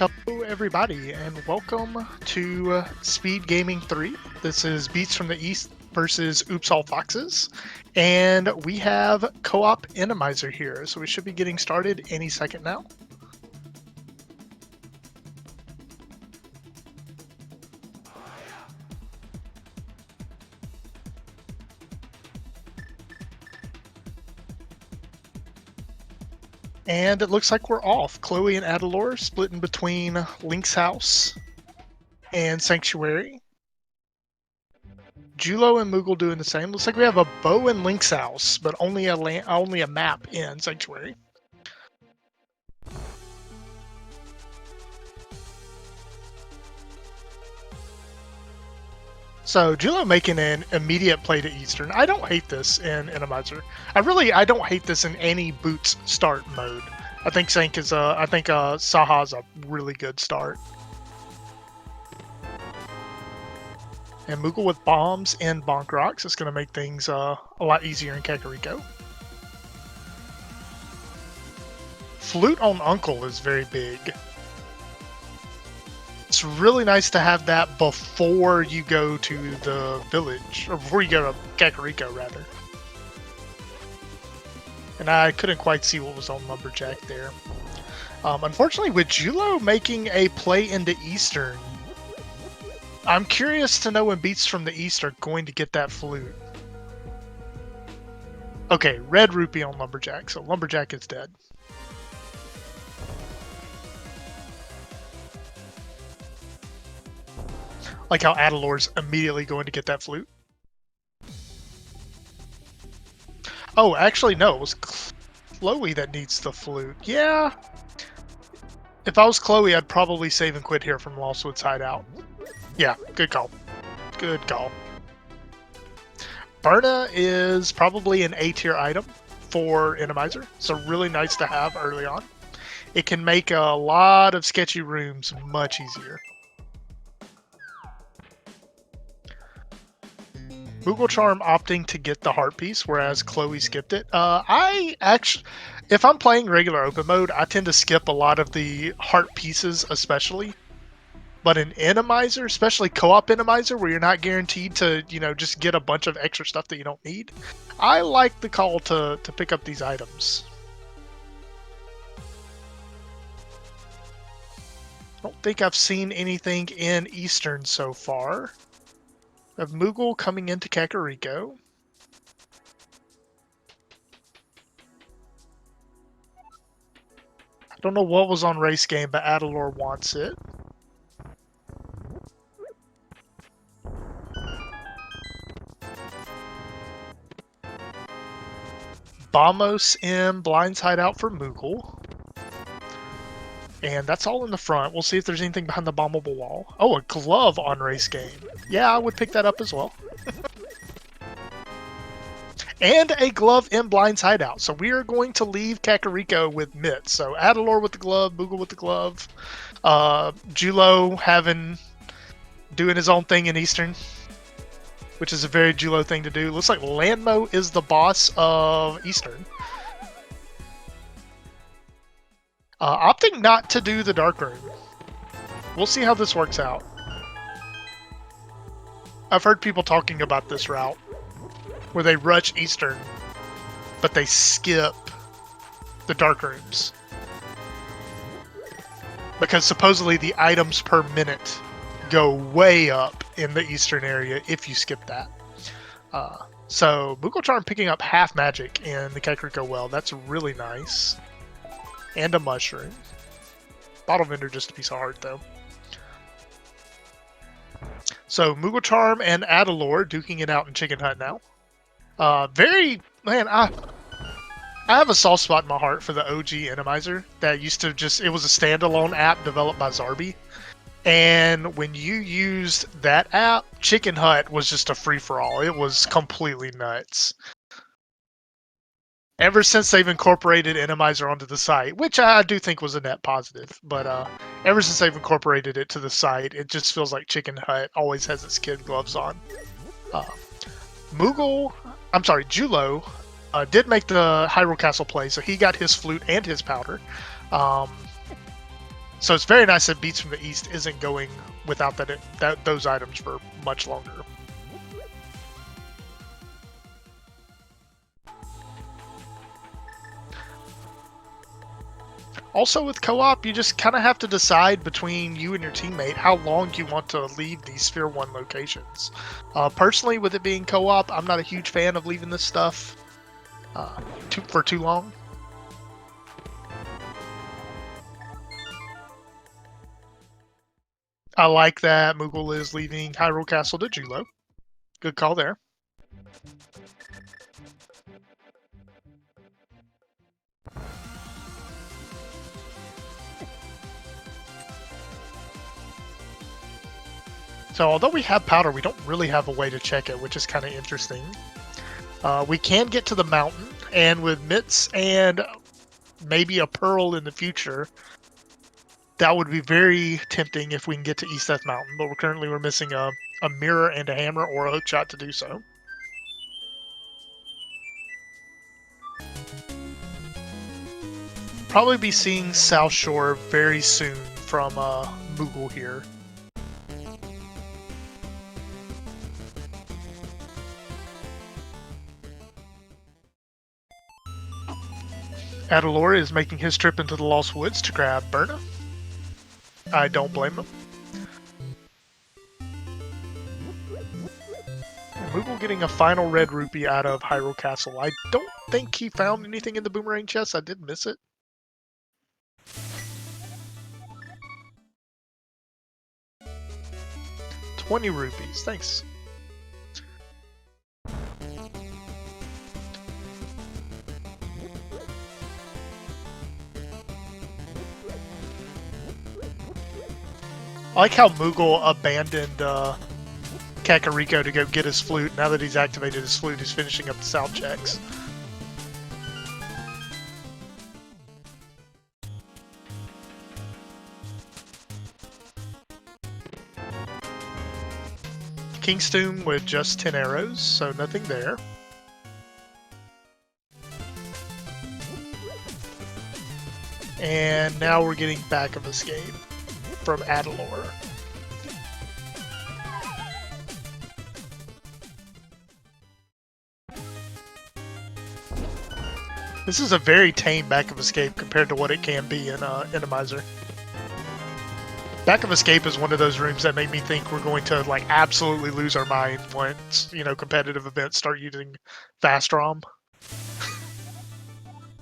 Hello everybody and welcome to Speed Gaming 3. This is Beats from the East versus Oops All Foxes, and we have co-op Randomizer here, so we should be getting started any second now. And it looks like we're off. Chloe and Adalor splitting between Link's House and Sanctuary. Julo and Moogle doing the same. Looks like we have a bow in Link's House, but only a map in Sanctuary. So Julo making an immediate play to Eastern. I don't hate this in Randomizer. I don't hate this in any boots start mode. I think Saha's a really good start. And Moogle with bombs and bonk rocks is going to make things a lot easier in Kakariko. Flute on Uncle is very big. It's really nice to have that before you go to the village, or before you go to Kakariko, rather. And I couldn't quite see what was on Lumberjack there. Unfortunately, with Julo making a play into Eastern, I'm curious to know when Beats from the East are going to get that flute. Okay, red rupee on Lumberjack, so Lumberjack is dead. Like how Adalor's immediately going to get that flute. Oh, actually, no. It was Chloe that needs the flute. Yeah. If I was Chloe, I'd probably save and quit here from Lostwood's hideout. Yeah, good call. Good call. Berna is probably an A-tier item for Randomizer, so really nice to have early on. It can make a lot of sketchy rooms much easier. Moogle Charm opting to get the heart piece, whereas Chloe skipped it. If I'm playing regular open mode, I tend to skip a lot of the heart pieces, especially. But in Randomizer, especially co-op Randomizer, where you're not guaranteed to, just get a bunch of extra stuff that you don't need, I like the call to pick up these items. I don't think I've seen anything in Eastern so far. We have Moogle coming into Kakariko. I don't know what was on race game, but Adalor wants it. Bamos in Blind's hideout for Moogle. And that's all in the front. We'll see if there's anything behind the bombable wall. Oh, a glove on race game. Yeah, I would pick that up as well. And a glove in Blind's hideout. So we are going to leave Kakariko with mitts. So Adalor with the glove, Moogle with the glove. Julo doing his own thing in Eastern, which is a very Julo thing to do. Looks like Landmo is the boss of Eastern. Opting not to do the dark room. We'll see how this works out. I've heard people talking about this route, where they rush Eastern, but they skip the dark rooms. Because supposedly the items per minute go way up in the Eastern area if you skip that. So Moogle Charm picking up half magic in the Kakariko well. That's really nice. And a mushroom. Bottle vendor, just a piece of heart, though. So, Moogle Charm and Adalor duking it out in Chicken Hut now. I have a soft spot in my heart for the OG Randomizer that used to it was a standalone app developed by Zarby. And when you used that app, Chicken Hut was just a free-for-all. It was completely nuts. Ever since they've incorporated Randomizer onto the site, which I do think was a net positive, but ever since they've incorporated it to the site, it just feels like Chicken Hut always has its kid gloves on. Julo did make the Hyrule Castle play, so he got his flute and his powder. So it's very nice that Beats from the East isn't going without those items for much longer. Also with co-op, you just kind of have to decide between you and your teammate how long you want to leave these Sphere 1 locations. Personally, with it being co-op, I'm not a huge fan of leaving this stuff for too long. I like that Moogle is leaving Hyrule Castle to Julo. Good call there. So although we have powder, we don't really have a way to check it, which is kind of interesting. We can get to the mountain, and with mitts and maybe a pearl in the future, that would be very tempting if we can get to East Death Mountain, but we're missing a mirror and a hammer or a hook shot to do so. Probably be seeing South Shore very soon from Moogle here. Adalor is making his trip into the Lost Woods to grab Berna. I don't blame him. Moogle getting a final red rupee out of Hyrule Castle. I don't think he found anything in the boomerang chest. I did miss it. $20 rupees. Thanks. I like how Moogle abandoned Kakariko to go get his flute. Now that he's activated his flute, he's finishing up the sound checks. King's Tomb with just 10 arrows, so nothing there. And now we're getting Back of Escape from Adalor. This is a very tame Back of Escape compared to what it can be in Randomizer. Back of Escape is one of those rooms that made me think we're going to like absolutely lose our mind once, you know, competitive events start using fast ROM.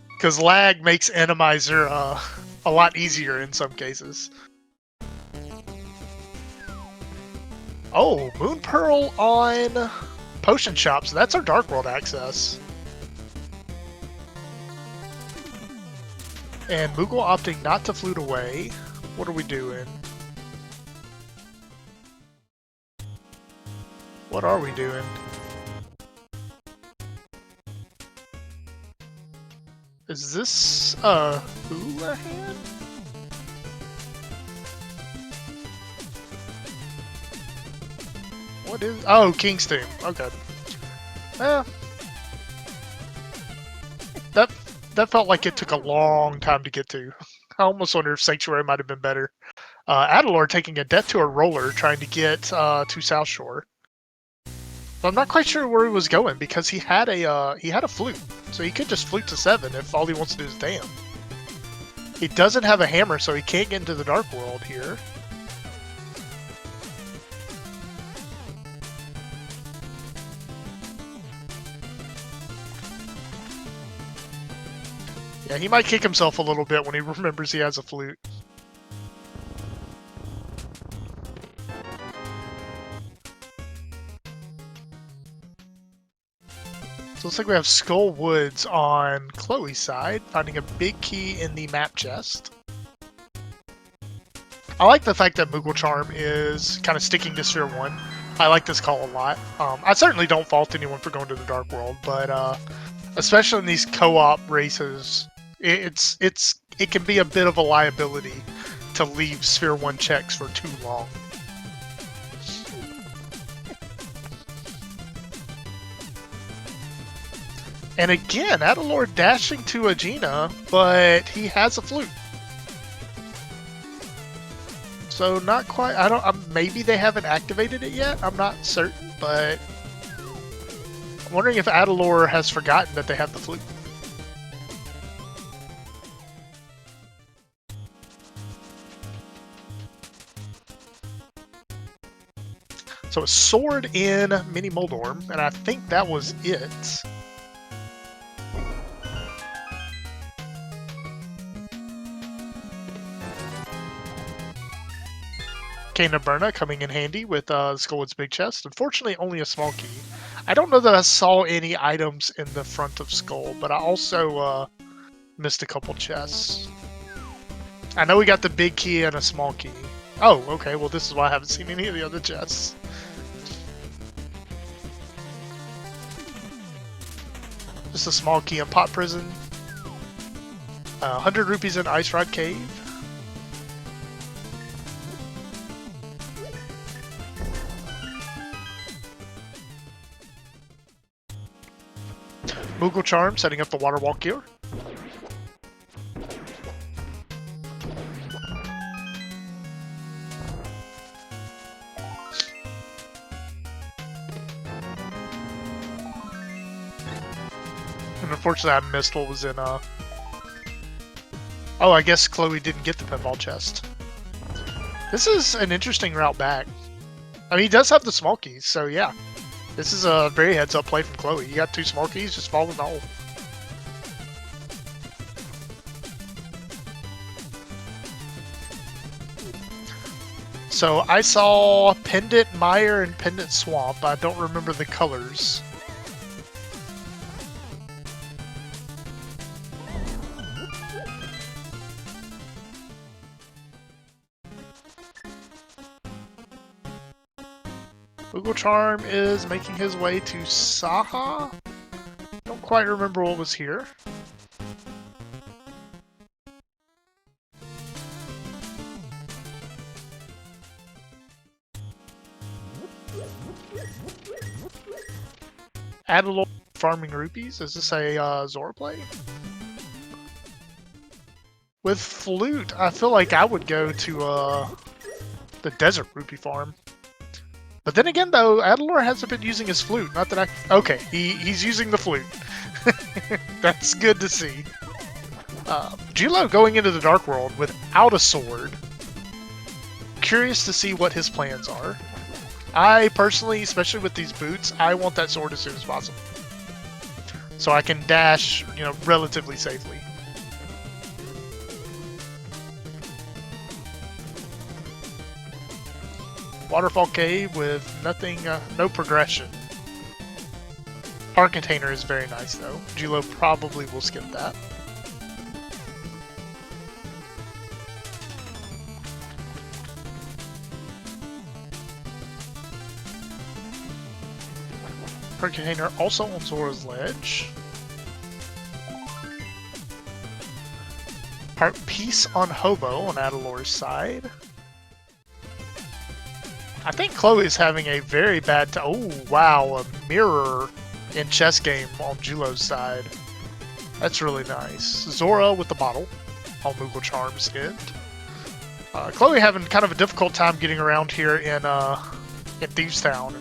Because lag makes Randomizer a lot easier in some cases. Oh, Moon Pearl on Potion Shop, so that's our Dark World access. And Moogle opting not to flute away. What are we doing? What are we doing? Is this hula hand? What is? Oh, King's Tomb. Okay. That felt like it took a long time to get to. I almost wonder if Sanctuary might have been better. Adalor taking a Death to a Roller, trying to get to South Shore. But I'm not quite sure where he was going because he had a flute, so he could just flute to 7 if all he wants to do is dam. He doesn't have a hammer, so he can't get into the Dark World here. Yeah, he might kick himself a little bit when he remembers he has a flute. So looks like we have Skull Woods on Chloe's side, finding a big key in the map chest. I like the fact that Moogle Charm is kind of sticking to Sphere 1. I like this call a lot. I certainly don't fault anyone for going to the Dark World, but especially in these co-op races, it can be a bit of a liability to leave Sphere 1 checks for too long. And again, Adalor dashing to Agena, but he has a flute. So not quite. I don't. Maybe they haven't activated it yet. I'm not certain, but I'm wondering if Adalor has forgotten that they have the flute. So a sword in Mini Moldorm, and I think that was it. Cane of Berna coming in handy with Skullwood's big chest. Unfortunately, only a small key. I don't know that I saw any items in the front of Skull, but I also missed a couple chests. I know we got the big key and a small key. Oh, okay. Well, this is why I haven't seen any of the other chests. Just a small key in Pot Prison. 100 rupees in Ice Rod Cave. Moogle Charm setting up the Water Walk gear. And unfortunately I missed what was in Oh, I guess Chloe didn't get the pinball chest. This is an interesting route back. I mean, he does have the small keys, so yeah. This is a very heads-up play from Chloe. You got 2 small keys, just follow the hole. So I saw Pendant Mire and Pendant Swamp. I don't remember the colors. Moogle Charm is making his way to Saha. Don't quite remember what was here. Adalor farming rupees. Is this a Zora play? With flute, I feel like I would go to the Desert Rupee farm. But then again, though, Adalor hasn't been using his flute. Not that I... Okay, he's using the flute. That's good to see. Julo going into the Dark World without a sword. Curious to see what his plans are. I personally, especially with these boots, I want that sword as soon as possible. So I can dash, you know, relatively safely. Waterfall Cave with nothing, no progression. Heart Container is very nice though. Julo probably will skip that. Heart Container also on Zora's Ledge. Heart Piece on Hobo on Adalor's side. I think Chloe's having a very bad time. Oh, wow, a mirror in chess game on Julo's side. That's really nice. Zora with the bottle on Moogle Charm's end. Chloe having kind of a difficult time getting around here in Thieves Town.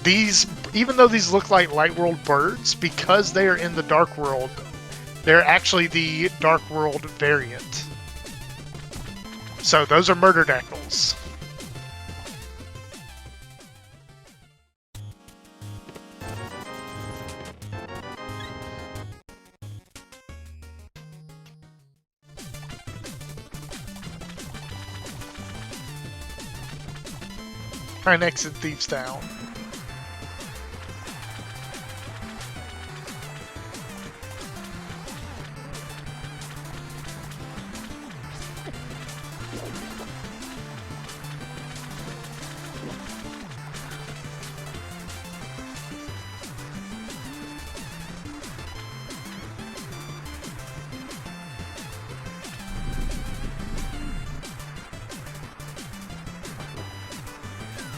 These, even though these look like Light World birds, because they are in the Dark World, they're actually the Dark World variant. So those are murder dackles. Try and exit Thieves Town.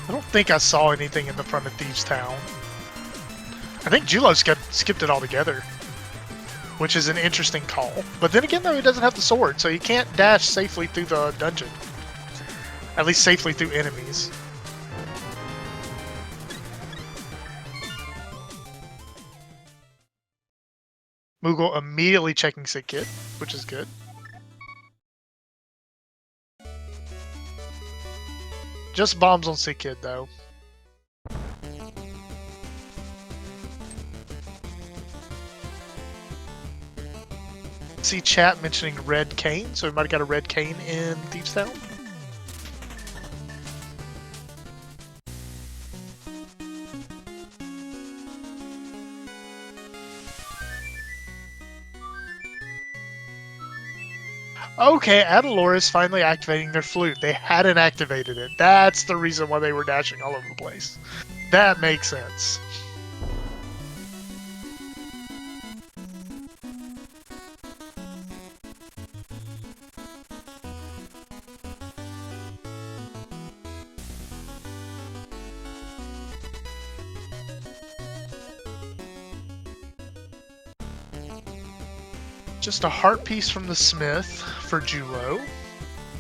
I don't think I saw anything in the front of Thieves Town. I think Julo skipped it altogether, which is an interesting call. But then again, though, he doesn't have the sword, so he can't dash safely through the dungeon. At least safely through enemies. Moogle immediately checking Sick Kid, which is good. Just bombs on Sick Kid, though. See chat mentioning Red Cane, so we might have got a Red Cane in Thieves Town. Okay, Adalor is finally activating their flute. They hadn't activated it. That's the reason why they were dashing all over the place. That makes sense. Just a heart piece from the smith for Julo.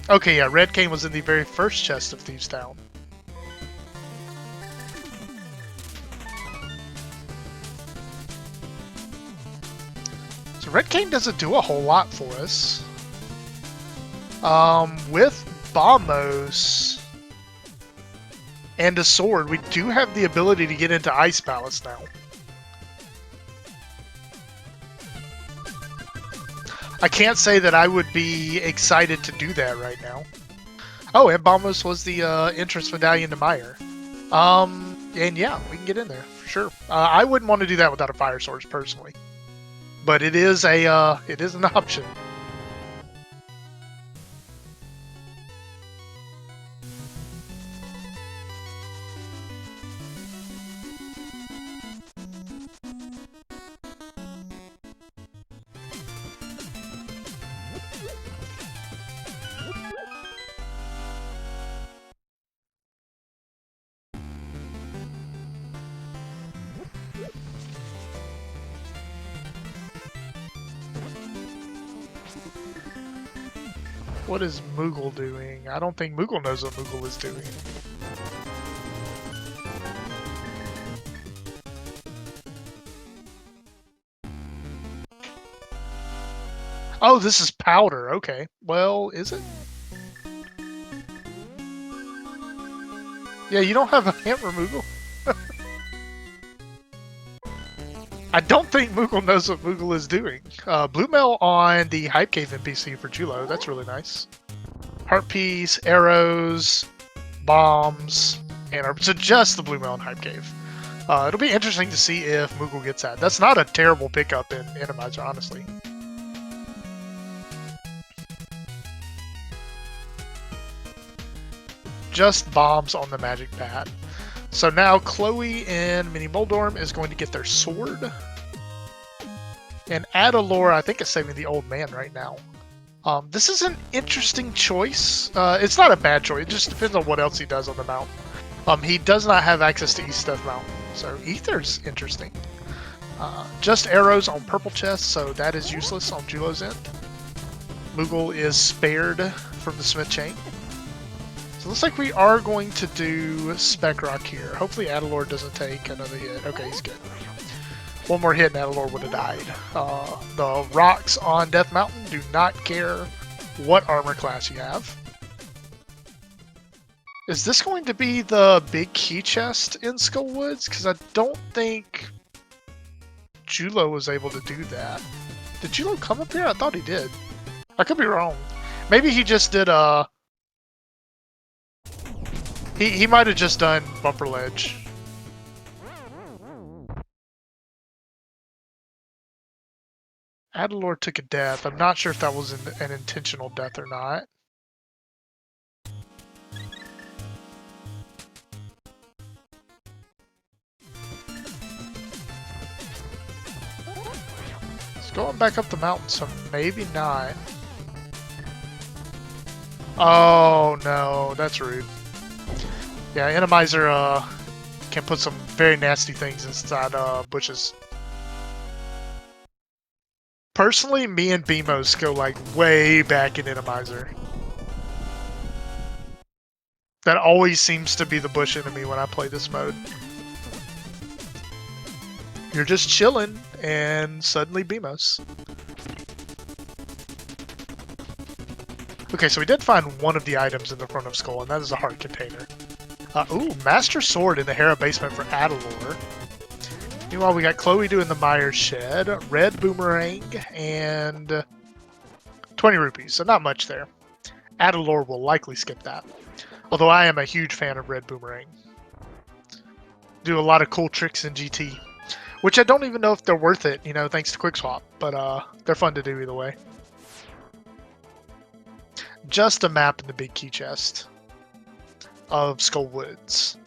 Okay, yeah, Red Cane was in the very first chest of Thieves Town. So Red Cane doesn't do a whole lot for us. With Bombos and a sword, we do have the ability to get into Ice Palace now. I can't say that I would be excited to do that right now. Oh, and Bombos was the entrance medallion to Meyer. And yeah, we can get in there, for sure. I wouldn't want to do that without a fire source, personally. But it is an option. What is Moogle doing? I don't think Moogle knows what Moogle is doing. Oh, this is powder. Okay. Well, is it? Yeah, you don't have a hammer, Moogle. I don't think Moogle knows what Moogle is doing. Blue mail on the Hype Cave NPC for Julo. That's really nice. Heart piece, arrows, bombs, and so just the blue mail on Hype Cave. It'll be interesting to see if Moogle gets that. That's not a terrible pickup in Randomizer, honestly. Just bombs on the magic pad. So now Chloe and Mini Moldorm is going to get their sword. And Adalor, I think, is saving the old man right now. This is an interesting choice. It's not a bad choice. It just depends on what else he does on the mountain. He does not have access to East Death Mountain. So Ether's interesting. Just arrows on purple chest, so that is useless on Julo's end. Moogle is spared from the Smith Chain. So it looks like we are going to do Spec Rock here. Hopefully Adalor doesn't take another hit. Okay, he's good. One more hit and Adalor would have died. The rocks on Death Mountain do not care what armor class you have. Is this going to be the big key chest in Skullwoods? Because I don't think Julo was able to do that. Did Julo come up here? I thought he did. I could be wrong. Maybe he just did a... He might have just done Bumper Ledge. Adalor took a death. I'm not sure if that was an intentional death or not. It's going back up the mountain, so maybe not. Oh no, that's rude. Yeah, Randomizer can put some very nasty things inside bushes. Personally, me and Beamos go like way back in Randomizer. That always seems to be the bush enemy when I play this mode. You're just chilling, and suddenly Beamos. Okay, so we did find one of the items in the front of Skull, and that is a heart container. Ooh, Master Sword in the Hera basement for Adalor. Meanwhile, we got Chloe doing the Myers shed, red boomerang, and 20 rupees, so not much there. Adalor will likely skip that. Although I am a huge fan of red boomerang. Do a lot of cool tricks in GT. Which I don't even know if they're worth it, you know, thanks to Quickswap. But they're fun to do either way. Just a map in the big key chest of Skull Woods.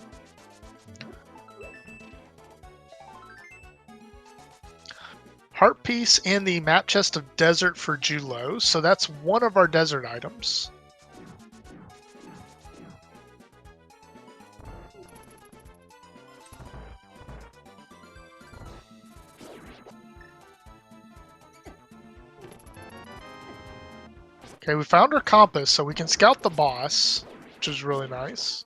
Heart piece in the map chest of Desert for Julo. So that's one of our desert items. Okay, we found our compass, so we can scout the boss, which is really nice.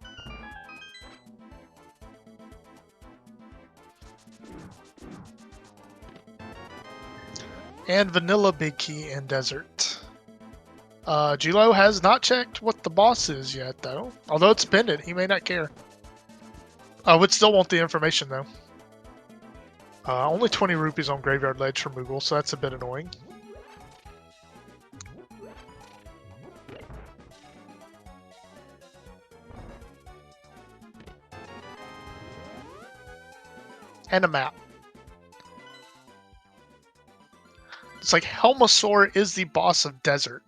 And vanilla big key in desert. Julo has not checked what the boss is yet, though. Although it's pendant, he may not care. I would still want the information, though. Only 20 rupees on Graveyard Ledge for Moogle, so that's a bit annoying. And a map. It's like Helmasaur is the boss of Desert.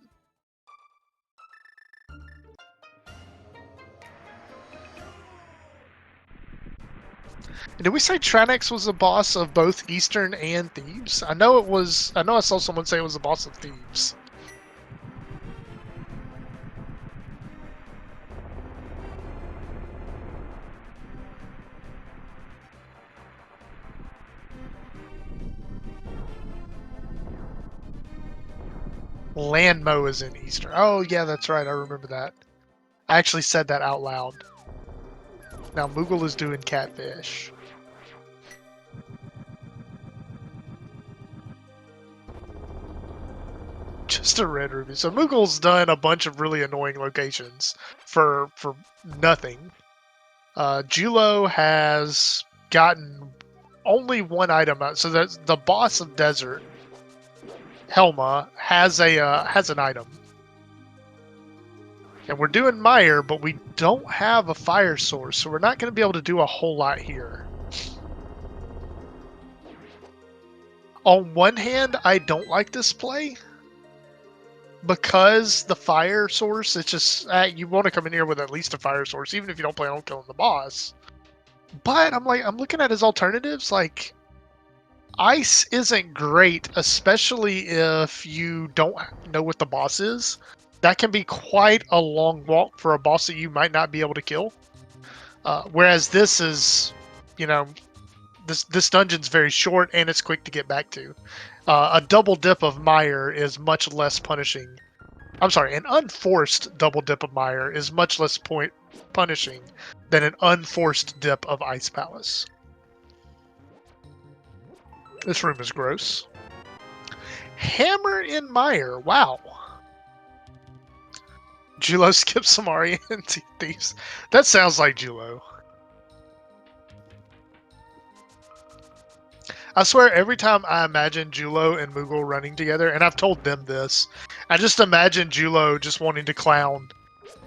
Did we say Tranix was the boss of both Eastern and Thebes? I know it was. I know I saw someone say it was the boss of Thebes. Landmo is in Eastern. Oh, yeah, that's right. I remember that. I actually said that out loud. Now, Moogle is doing Catfish. Just a red ruby. So Moogle's done a bunch of really annoying locations for nothing. Julo has gotten only one item out. So that's the boss of Desert, Helma, has an item. And we're doing Mire, but we don't have a fire source, so we're not going to be able to do a whole lot here. On one hand, I don't like this play. Because the fire source, it's just, you want to come in here with at least a fire source, even if you don't plan on killing the boss. But I'm looking at his alternatives, like, ice isn't great, especially if you don't know what the boss is. That can be quite a long walk for a boss that you might not be able to kill. Whereas this is, you know, this dungeon's very short and it's quick to get back to. A double dip of Mire is much less punishing. I'm sorry, an unforced double dip of Mire is much less punishing than an unforced dip of Ice Palace. This room is gross. Hammer in Mire, wow. Julo skips Samari and Thieves. That sounds like Julo. I swear, every time I imagine Julo and Moogle running together, and I've told them this, I just imagine Julo just wanting to clown,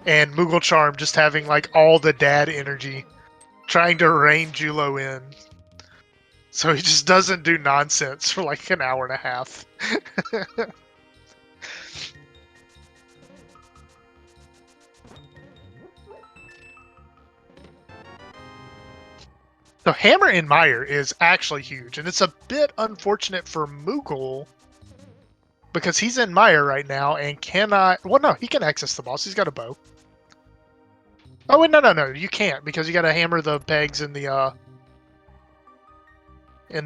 and Moogle Charm just having like all the dad energy, trying to rein Julo in. So he just doesn't do nonsense for like an hour and a half. So Hammer in Mire is actually huge, and it's a bit unfortunate for Moogle because he's in Mire right now and cannot. Well, no, he can access the boss. He's got a bow. Oh wait, no, you can't because you got to hammer the pegs in the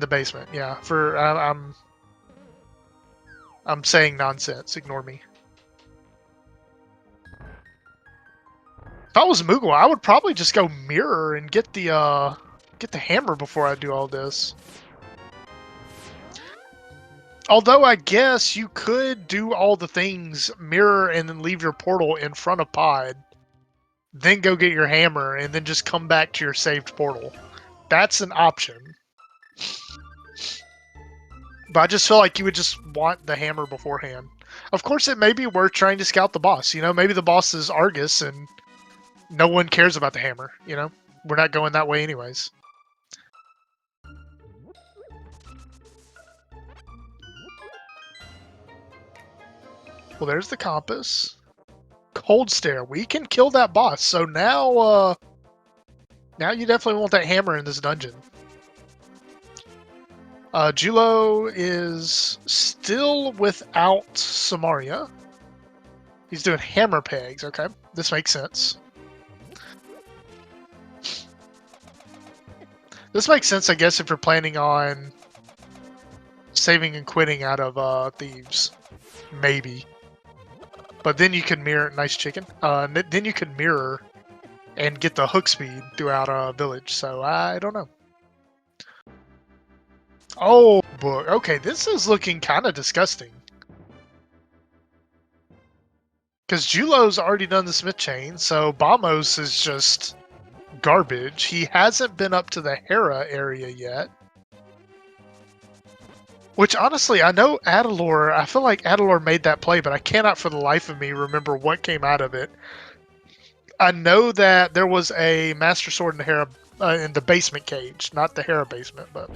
basement. Yeah, for I'm saying nonsense. Ignore me. If I was Moogle, I would probably just go mirror and get the hammer before I do all this. Although I guess you could do all the things, mirror and then leave your portal in front of Pod, then go get your hammer and then just come back to your saved portal. That's an option. But I just feel like you would just want the hammer beforehand. Of course, it may be worth trying to scout the boss. You know, maybe the boss is Argus and no one cares about the hammer, you know? We're not going that way anyways. Well, there's the compass. Cold Stare. We can kill that boss. So now, now you definitely want that hammer in this dungeon. Julo is still without Samaria. He's doing hammer pegs. Okay, this makes sense. This makes sense, I guess, if you're planning on saving and quitting out of thieves. Maybe. But then you can mirror, nice chicken. Then you can mirror and get the hook speed throughout a village. So I don't know. Oh, book. Okay, this is looking kind of disgusting. Because Julo's already done the Smith chain, so Bamos is just garbage. He hasn't been up to the Hera area yet. Which, honestly, I know Adalor, I feel like Adalor made that play, but I cannot for the life of me remember what came out of it. I know that there was a Master Sword in the Hera, in the basement cage. Not the Hera basement, but...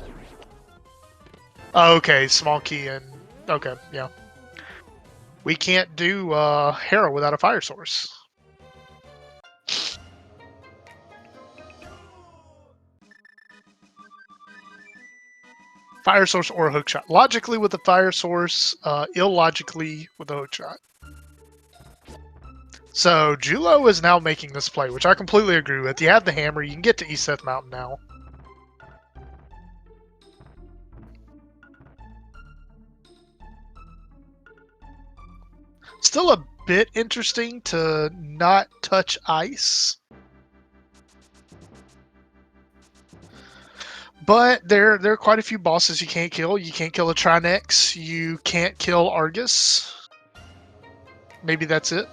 Oh, okay, small key and... Okay, yeah. We can't do Hera without a fire source. Fire source or a hook shot. Logically with the fire source, illogically with a hook shot. So Julo is now making this play, which I completely agree with. You have the hammer, you can get to East Seth Mountain now. Still a bit interesting to not touch ice. But there are quite a few bosses you can't kill. You can't kill a Trinex. You can't kill Argus. Maybe that's it.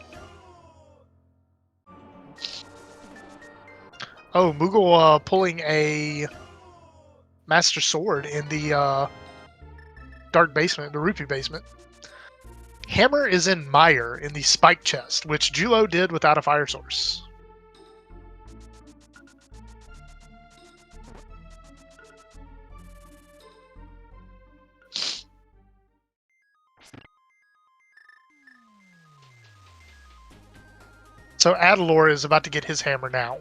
Oh, Moogle pulling a Master Sword in the Dark Basement, the Rupee Basement. Hammer is in Mire in the Spike Chest, which Julo did without a fire source. So Adalor is about to get his hammer now.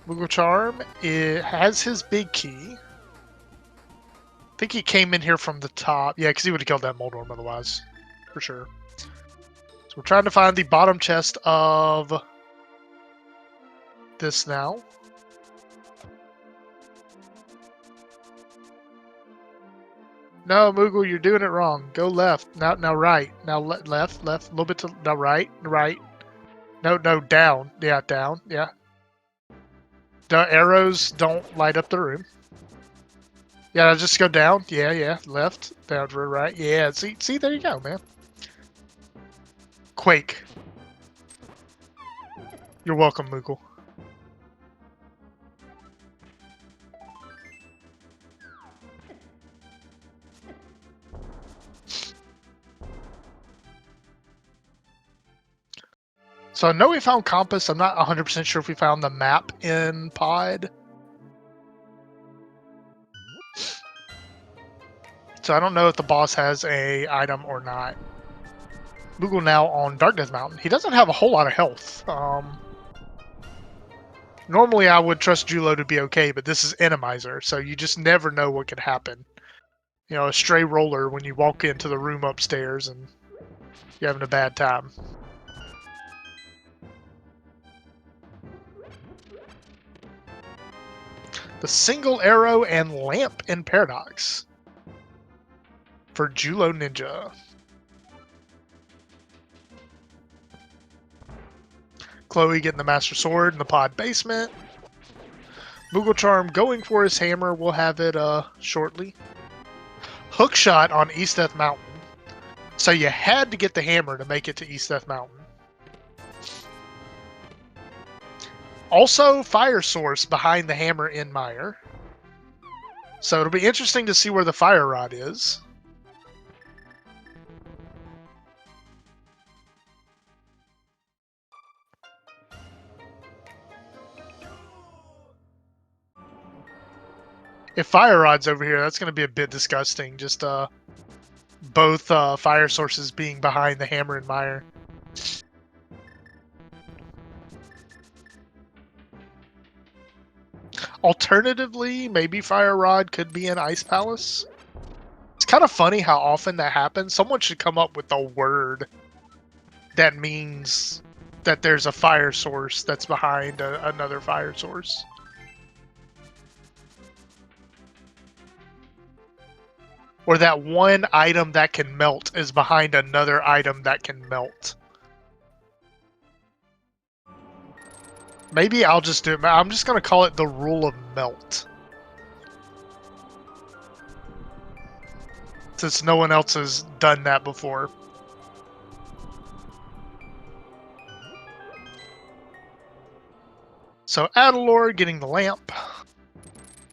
Moogle Charm, it has his big key. I think he came in here from the top. Yeah, because he would have killed that Moldorm otherwise. For sure. So we're trying to find the bottom chest of this now. No, Moogle, you're doing it wrong. Go left. Now right. Now left. A little bit to... Now right. No, down. Yeah, down. Yeah. The arrows don't light up the room. Yeah, just go down. Yeah. Left. Down to right. Yeah, see, there you go, man. Quake. You're welcome, Moogle. So I know we found Compass. I'm not 100% sure if we found the map in Pod. So I don't know if the boss has a item or not. Moogle now on Darkness Mountain. He doesn't have a whole lot of health. Normally I would trust Julo to be okay, but this is Randomizer, so you just never know what could happen. You know, a stray roller when you walk into the room upstairs and you're having a bad time. The single arrow and lamp in Paradox for Julo Ninja. Chloe getting the Master Sword in the pod basement. Moogle Charm going for his hammer. We'll have it shortly. Hookshot on East Death Mountain. So you had to get the hammer to make it to East Death Mountain. Also, Fire Source behind the hammer in Mire. So it'll be interesting to see where the Fire Rod is. If Fire Rod's over here, that's going to be a bit disgusting. Just both fire sources being behind the hammer and Mire. Alternatively, maybe Fire Rod could be in Ice Palace. It's kind of funny how often that happens. Someone should come up with a word that means that there's a fire source that's behind another fire source. Or that one item that can melt is behind another item that can melt. Maybe I'll just do it. I'm just going to call it the rule of melt. Since no one else has done that before. So Adalor getting the lamp.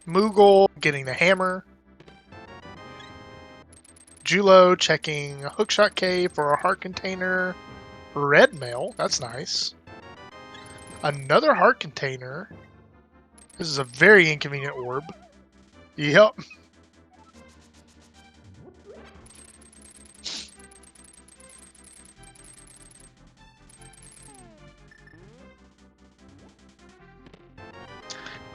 Moogle getting the hammer. Julo checking Hookshot K for a heart container. Red mail, that's nice. Another heart container. This is a very inconvenient orb. Yep.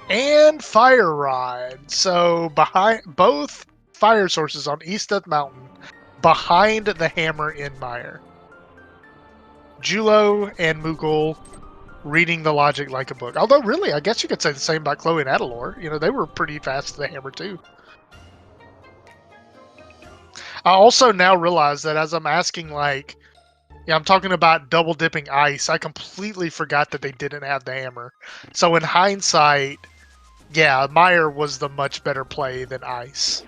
And Fire Rod. So behind both fire sources on East Death Mountain, behind the hammer in Mire. Julo and Moogle reading the logic like a book. Although, really, I guess you could say the same about Chloe and Adalor. You know, they were pretty fast to the hammer, too. I also now realize that as I'm asking, like, yeah, I'm talking about double dipping ice, I completely forgot that they didn't have the hammer. So in hindsight, yeah, Mire was the much better play than ice.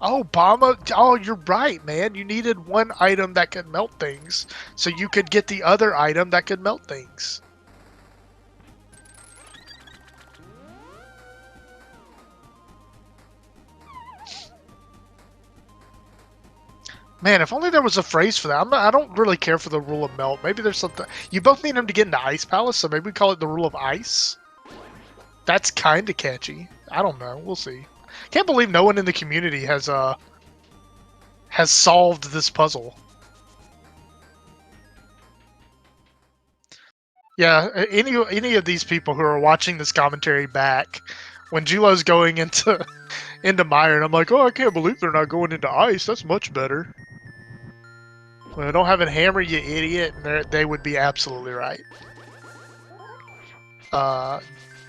Oh, Bama! Oh, you're right, man. You needed one item that could melt things, so you could get the other item that could melt things. Man, if only there was a phrase for that. I don't really care for the rule of melt. Maybe there's something. You both need him to get into Ice Palace, so maybe we call it the rule of ice. That's kind of catchy. I don't know. We'll see. Can't believe no one in the community has solved this puzzle. Yeah, any of these people who are watching this commentary back, when Julo's going into Mire, and I'm like, oh, I can't believe they're not going into ice. That's much better. When I don't have a hammer, you idiot, and they would be absolutely right.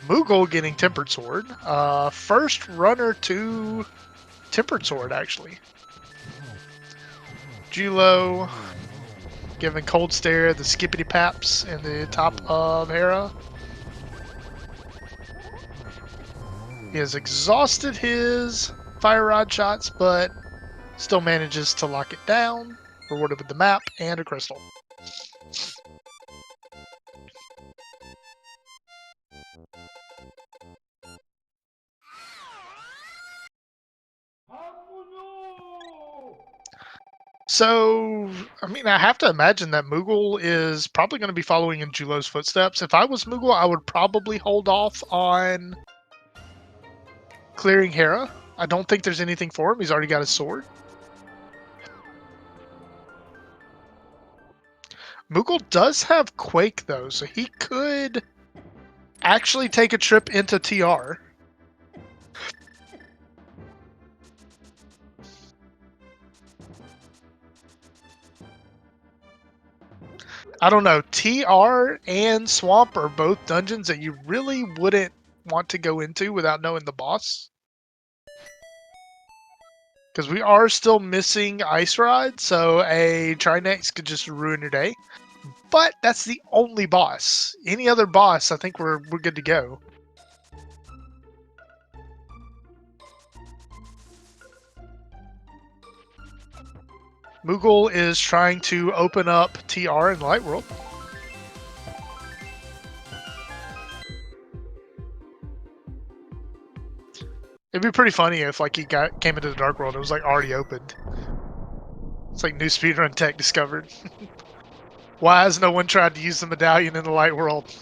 Moogle getting Tempered Sword. First runner to Tempered Sword, actually. Julo giving Cold Stare the skippity paps in the top of Hera. He has exhausted his Fire Rod shots, but still manages to lock it down. Rewarded with the map and a crystal. So, I mean, I have to imagine that Moogle is probably going to be following in Julo's footsteps. If I was Moogle, I would probably hold off on clearing Hera. I don't think there's anything for him. He's already got his sword. Moogle does have Quake, though, so he could actually take a trip into TR. I don't know. TR and Swamp are both dungeons that you really wouldn't want to go into without knowing the boss. Because we are still missing Ice Ride, so a Trinex could just ruin your day. But that's the only boss. Any other boss, I think we're good to go. Moogle is trying to open up TR in the Light World. It'd be pretty funny if like he came into the Dark World and it was like already opened. It's like new speedrun tech discovered. Why has no one tried to use the medallion in the Light World?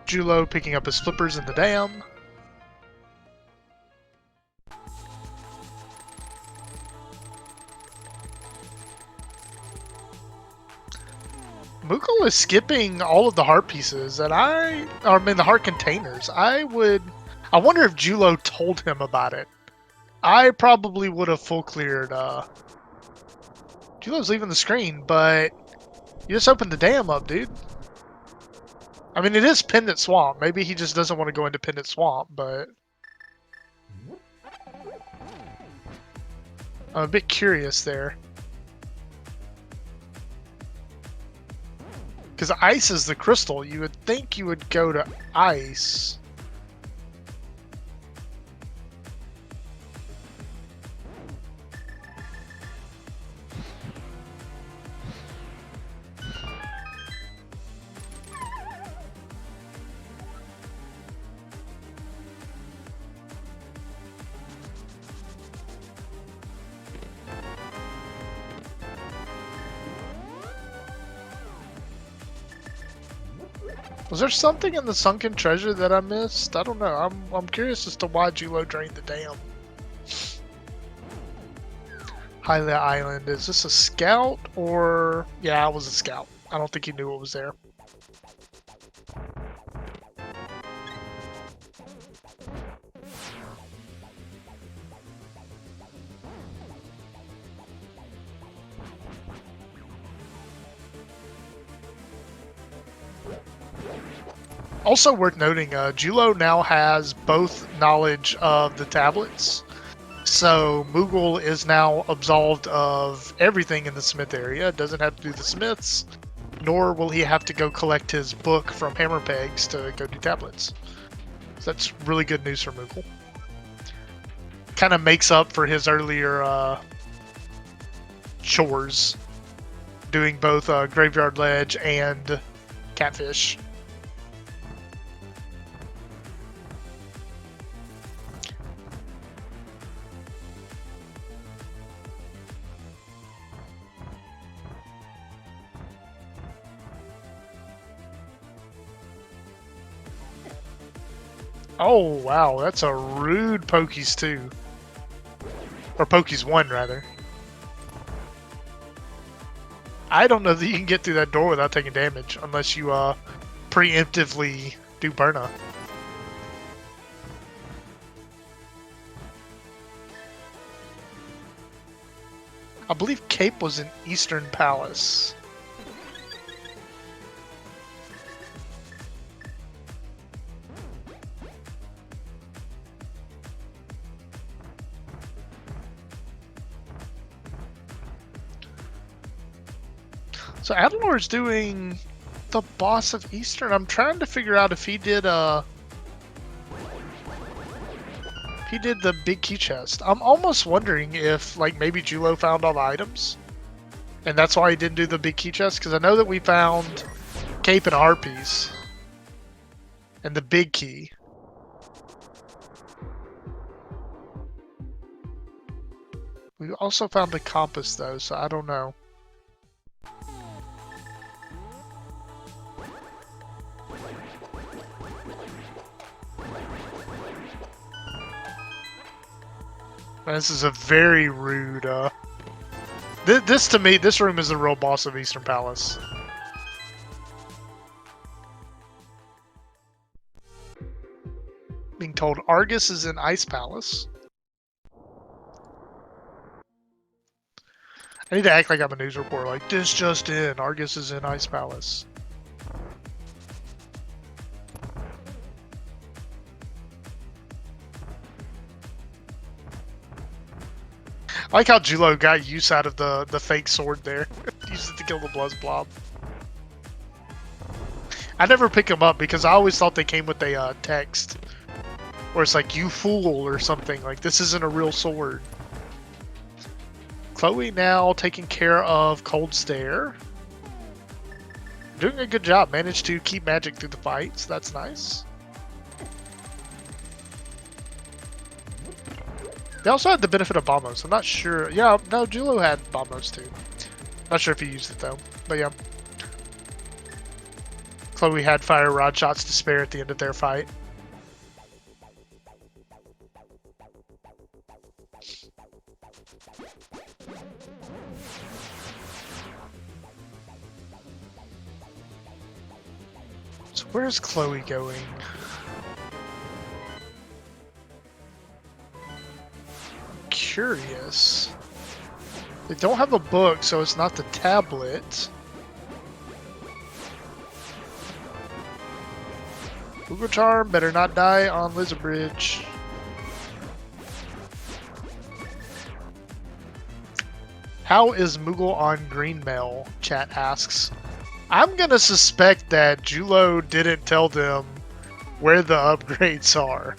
Julo picking up his flippers in the dam. Moogle is skipping all of the heart pieces, and the heart containers. I wonder if Julo told him about it. I probably would have full cleared. Julo's leaving the screen, but you just opened the dam up, dude. I mean, it is Pendant Swamp. Maybe he just doesn't want to go into Pendant Swamp, but I'm a bit curious there. Because ice is the crystal. You would think you would go to ice. Was there something in the sunken treasure that I missed? I don't know. I'm curious as to why Julo drained the dam. Hylia Island. Is this a scout or... Yeah, it was a scout. I don't think he knew what was there. Also worth noting, Julo now has both knowledge of the tablets. So Moogle is now absolved of everything in the Smith area. Doesn't have to do the Smiths, nor will he have to go collect his book from Hammer Pegs to go do tablets. So that's really good news for Moogle. Kind of makes up for his earlier chores, doing both Graveyard Ledge and Catfish. Oh, wow, that's a rude Pokies 2. Or Pokies 1, rather. I don't know that you can get through that door without taking damage, unless you preemptively do Burna. I believe Cape was in Eastern Palace. So Adelor's doing the boss of Eastern. I'm trying to figure out if he did the big key chest. I'm almost wondering if like maybe Julo found all the items, and that's why he didn't do the big key chest. Because I know that we found Cape and Heart Piece and the big key. We also found the compass though, so I don't know. This is a very rude, this to me, this room is the real boss of Eastern Palace. Being told Argus is in Ice Palace. I need to act like I'm a news reporter. Like, this just in, Argus is in Ice Palace. I like how Julo got use out of the fake sword there. Used it to kill the Bluzz Blob. I never pick them up because I always thought they came with a text. Or it's like, you fool, or something. Like, this isn't a real sword. Chloe now taking care of Cold Stare. Doing a good job. Managed to keep magic through the fight, so that's nice. They also had the benefit of Bombos. I'm not sure. Yeah, no, Julo had Bombos too. Not sure if he used it though, but yeah. Chloe had fire rod shots to spare at the end of their fight. So where's Chloe going? Curious. They don't have a book, so it's not the tablet. Google Charm better not die on Lizard Bridge. How is Moogle on Greenmail? Chat asks. I'm gonna suspect that Julo didn't tell them where the upgrades are.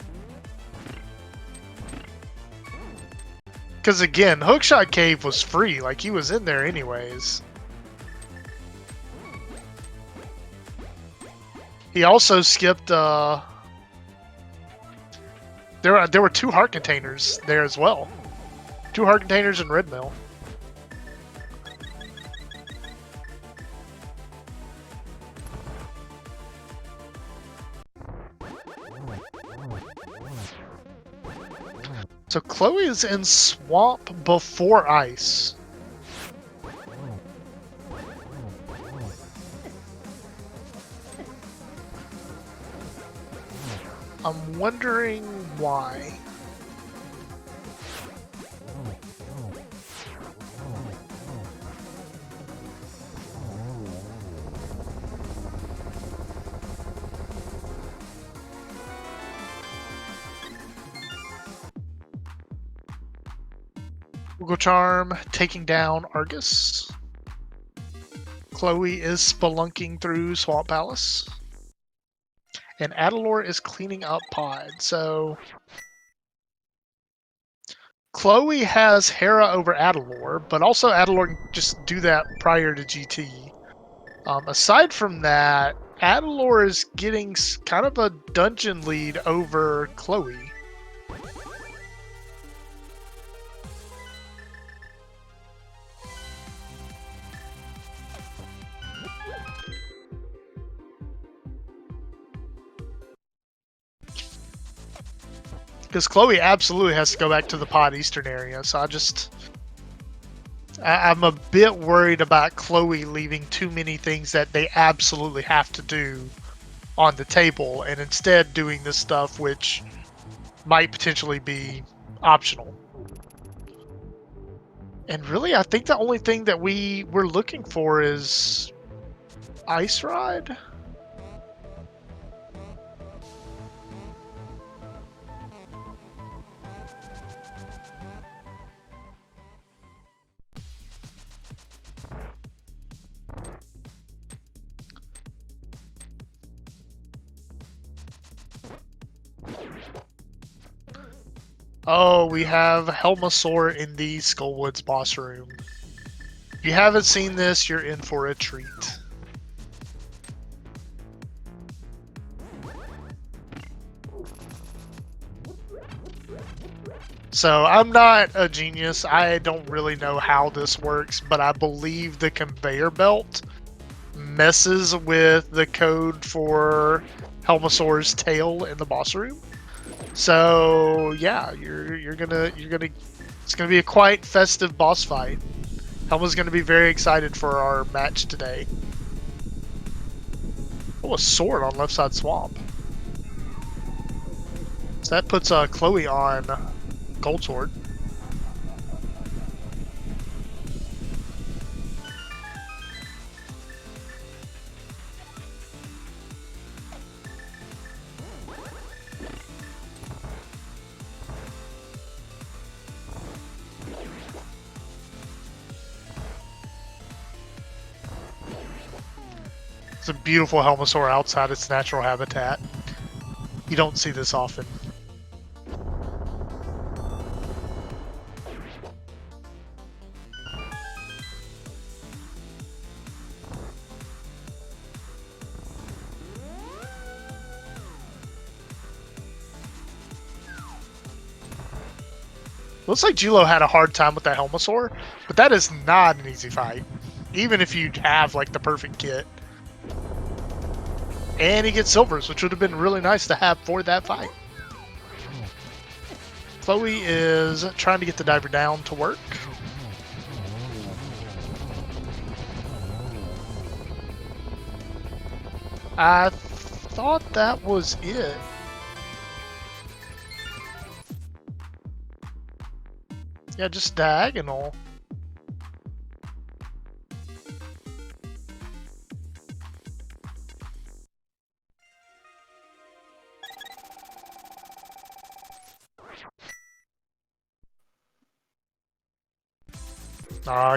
Because again, Hookshot Cave was free, like he was in there anyways. He also skipped, there were 2 heart containers there as well. 2 heart containers in Red Mill. So Chloe is in Swamp before Ice. I'm wondering why. Google Charm taking down Argus. Chloe is spelunking through Swamp Palace. And Adalor is cleaning up Pod. So Chloe has Hera over Adalor, but also Adalor can just do that prior to GT. Aside from that, Adalor is getting kind of a dungeon lead over Chloe. Because Chloe absolutely has to go back to the Pod Eastern area, so I'm a bit worried about Chloe leaving too many things that they absolutely have to do on the table, and instead doing this stuff which might potentially be optional. And really, I think the only thing that we're looking for is Ice Ride? Oh, we have Helmasaur in the Skullwoods boss room. If you haven't seen this, you're in for a treat. So, I'm not a genius. I don't really know how this works, but I believe the conveyor belt messes with the code for Helmasaur's tail in the boss room. So yeah, it's gonna be a quite festive boss fight. Helma's gonna be very excited for our match today. Oh, a sword on left side swamp. So that puts Chloe on Gold Sword. It's a beautiful Helmosaur outside its natural habitat. You don't see this often. Looks like Julo had a hard time with that Helmosaur, but that is not an easy fight. Even if you have like the perfect kit. And he gets silvers, which would have been really nice to have for that fight. Chloe is trying to get the diver down to work. I thought that was it. Yeah, just diagonal.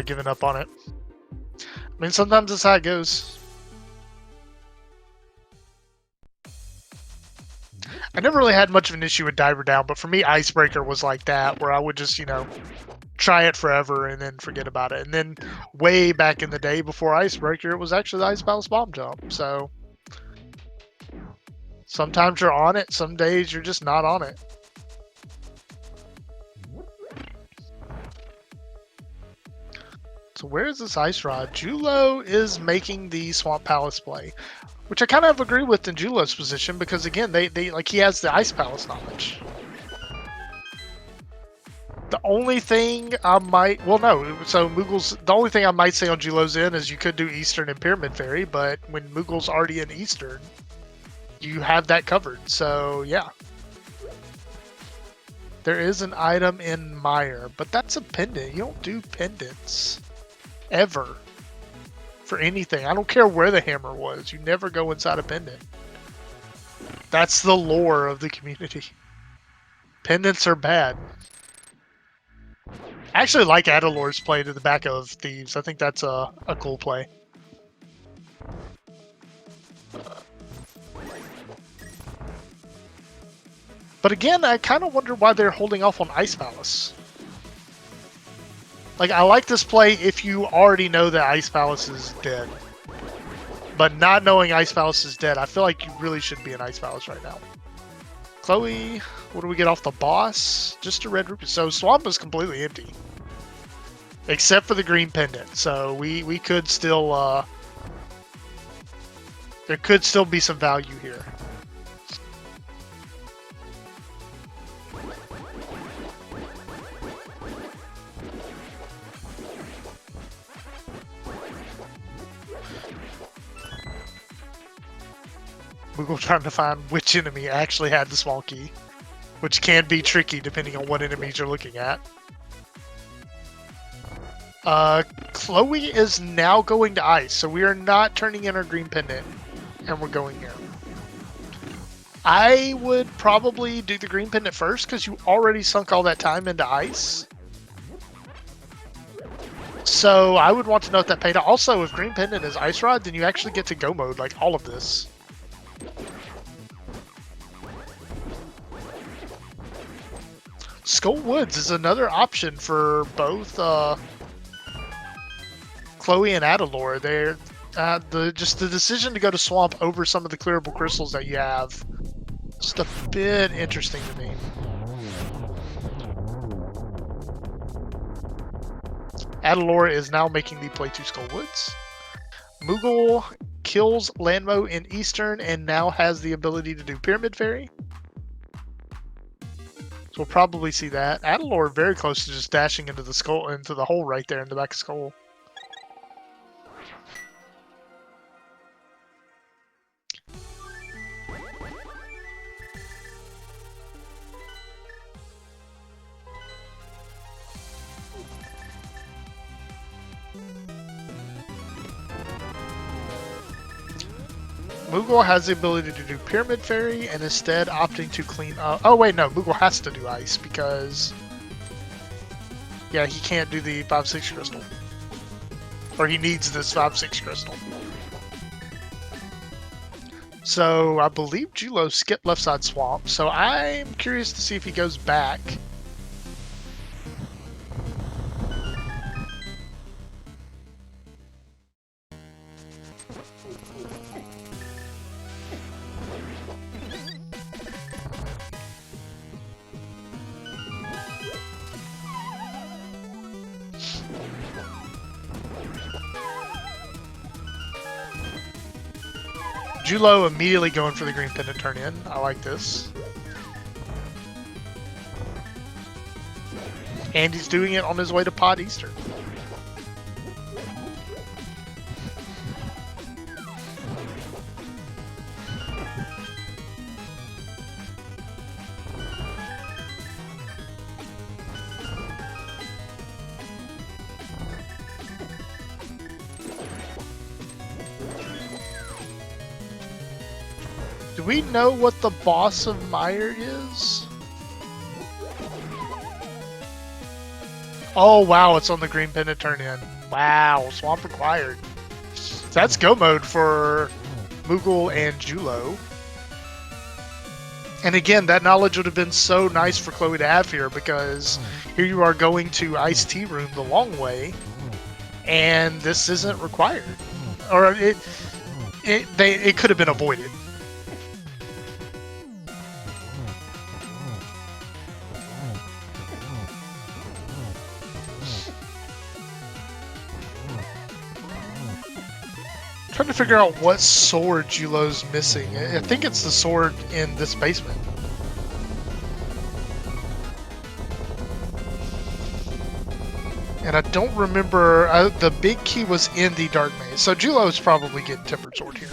Giving up on it. I mean, sometimes that's how it goes. I never really had much of an issue with Diver Down, but for me, Icebreaker was like that, where I would just, try it forever and then forget about it. And then way back in the day before Icebreaker, it was actually the Ice Palace Bomb Jump. So sometimes you're on it, some days you're just not on it. So where is this Ice Rod? Julo is making the Swamp Palace play, which I kind of agree with in Julo's position because again, they like he has the Ice Palace knowledge. The only thing I might, so Moogle's, the only thing I might say on Julo's end is you could do Eastern and Pyramid Fairy, but when Moogle's already in Eastern, you have that covered, so yeah. There is an item in Mire, but that's a pendant. You don't do pendants. Ever. For anything. I don't care where the hammer was. You never go inside a pendant. That's the lore of the community. Pendants are bad. I actually like Adalor's play to the back of Thieves. I think that's a cool play. But again, I kind of wonder why they're holding off on Ice Palace. Like, I like this play if you already know that Ice Palace is dead. But not knowing Ice Palace is dead, I feel like you really should be in Ice Palace right now. Chloe, what do we get off the boss? Just a red rupee. So Swamp is completely empty. Except for the green pendant. So we could still, there could still be some value here. Google trying to find which enemy actually had the small key, which can be tricky depending on what enemies you're looking at. Chloe is now going to ice, so we are not turning in our green pendant, and we're going here. I would probably do the green pendant first, because you already sunk all that time into ice. So I would want to know if that paid out. Also, if green pendant is Ice Rod, then you actually get to go mode, like all of this. Skull Woods is another option for both Chloe and Adalor. They're the decision to go to Swamp over some of the clearable crystals that you have, just a bit interesting to me. Adalor is now making the play to Skull Woods. Moogle kills Lanmo in Eastern and now has the ability to do Pyramid Fairy. So we'll probably see that. Adalor very close to just dashing into the skull, into the hole right there in the back of Skull. Moogle has the ability to do Pyramid Fairy and instead opting to clean up. Oh, wait, no. Moogle has to do Ice because. Yeah, he can't do the 5-6 crystal. Or he needs this 5-6 crystal. So I believe Julo skipped left side swamp. So I'm curious to see if he goes back. Julo immediately going for the green pendant turn in. I like this. And he's doing it on his way to Pod Eastern. Do we know what the boss of Mire is? Oh wow, it's on the green pendant turn in. Wow, swamp required. So that's go mode for Moogle and Julo. And again, that knowledge would have been so nice for Chloe to have here because here you are going to Ice Tea Room the long way, and this isn't required. Or it could have been avoided. Trying to figure out what sword Julo's missing. I think it's the sword in this basement. And I don't remember, the big key was in the dark maze. So Julo's probably getting Tempered Sword here.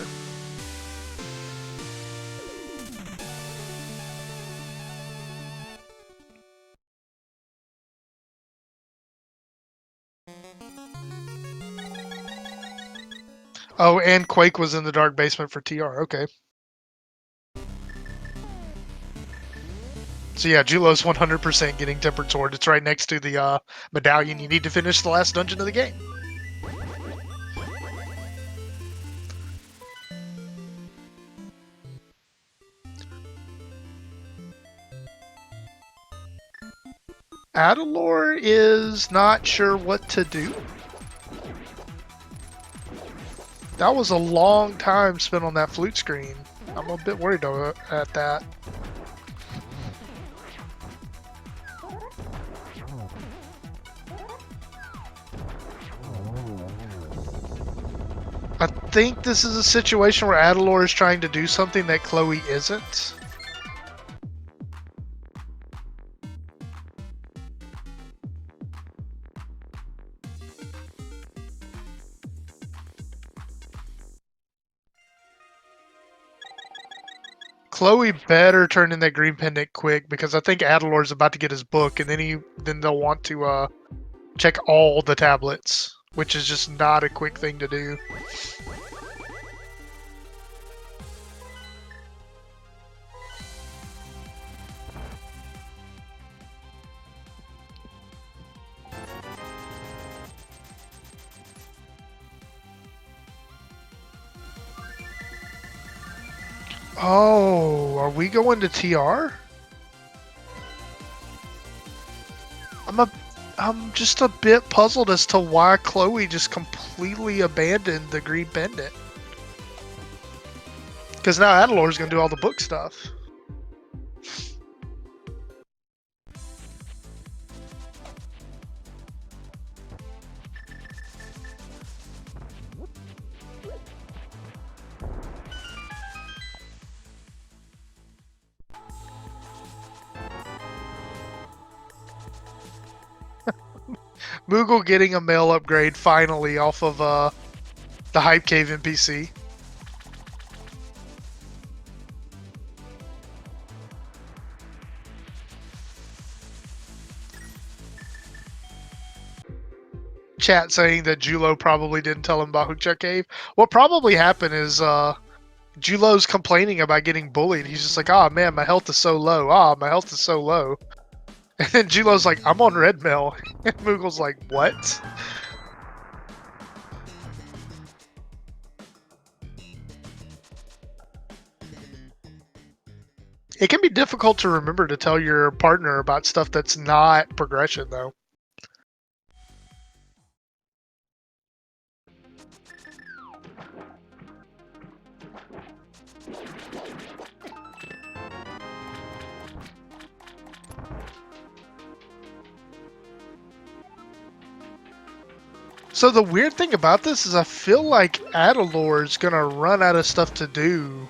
Oh, and Quake was in the dark basement for TR. Okay. So yeah, Julo's 100% getting Tempered Sword. It's right next to the medallion. You need to finish the last dungeon of the game. Adalor is not sure what to do. That was a long time spent on that flute screen. I'm a bit worried at that. I think this is a situation where Adalor is trying to do something that Chloe isn't. Chloe better turn in that green pendant quick because I think Adalor's about to get his book, and then they'll want to check all the tablets, which is just not a quick thing to do. Oh, are we going to TR? I'm just a bit puzzled as to why Chloe just completely abandoned the green pendant. Because now Adalor's going to do all the book stuff. Moogle getting a mail upgrade finally off of the Hype Cave NPC. Chat saying that Julo probably didn't tell him about Hookchuck Cave. What probably happened is Julo's complaining about getting bullied. He's just like, oh man, my health is so low. Ah, my health is so low. And then Julo's like, I'm on red mail. And Moogle's like, what? It can be difficult to remember to tell your partner about stuff that's not progression, though. So the weird thing about this is I feel like Adalor's gonna run out of stuff to do.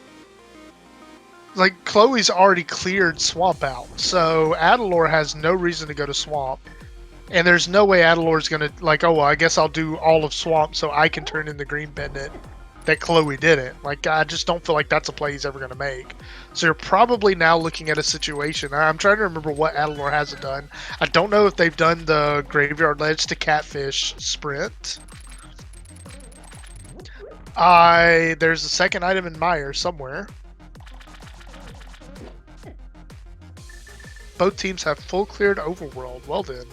Like, Chloe's already cleared Swamp out, so Adalor has no reason to go to Swamp. And there's no way Adalor's gonna, like, oh, well, I guess I'll do all of Swamp so I can turn in the green pendant that Chloe didn't. Like, I just don't feel like that's a play he's ever gonna make. So you're probably now looking at a situation. I'm trying to remember what Adalor hasn't done. I don't know if they've done the Graveyard Ledge to Catfish sprint. There's a second item in Meyer somewhere. Both teams have full cleared overworld. Well then.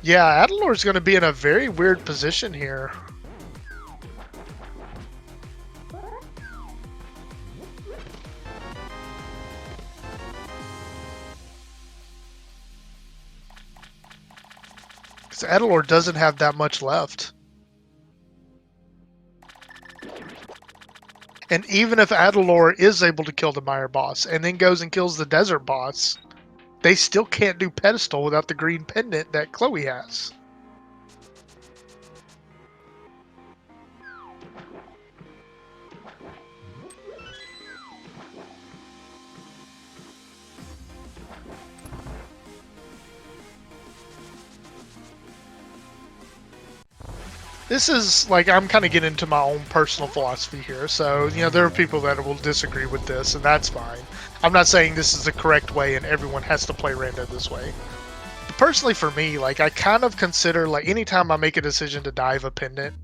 Yeah, Adalor's going to be in a very weird position here. Because Adalor doesn't have that much left. And even if Adalor is able to kill the Meyer boss and then goes and kills the desert boss, they still can't do pedestal without the green pendant that Chloe has. This is, like, I'm kind of getting into my own personal philosophy here, so, you know, there are people that will disagree with this, and that's fine. I'm not saying this is the correct way and everyone has to play rando this way. But personally for me, like, I kind of consider, like, anytime I make a decision to dive a pendant,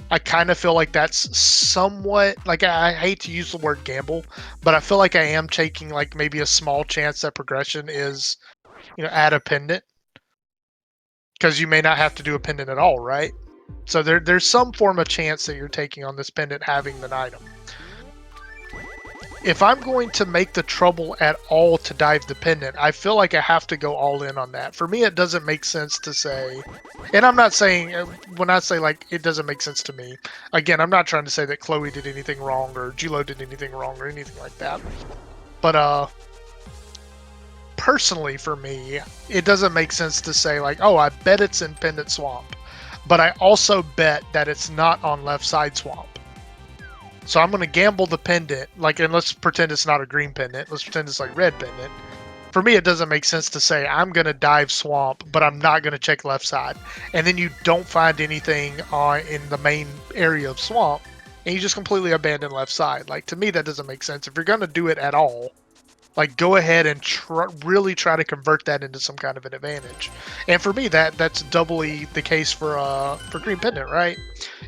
I kind of feel like that's somewhat, like, I hate to use the word gamble, but I feel like I am taking, like, maybe a small chance that progression is, you know, add a pendant. Because you may not have to do a pendant at all, right? So there's some form of chance that you're taking on this pendant having an item. If I'm going to make the trouble at all to dive the pendant, I feel like I have to go all in on that. For me, it doesn't make sense to say, and I'm not saying, when I say, like, it doesn't make sense to me, again, I'm not trying to say that Chloe did anything wrong or Julo did anything wrong or anything like that. But, personally for me, it doesn't make sense to say, like, oh, I bet it's in Pendant Swamp. But I also bet that it's not on left side swamp. So I'm going to gamble the pendant, like, and let's pretend it's not a green pendant. Let's pretend it's like red pendant. For me, it doesn't make sense to say I'm going to dive swamp, but I'm not going to check left side. And then you don't find anything in the main area of swamp, and you just completely abandon left side. Like, to me, that doesn't make sense. If you're going to do it at all, like, go ahead and really try to convert that into some kind of an advantage. And for me, that's doubly the case for Green Pendant, right?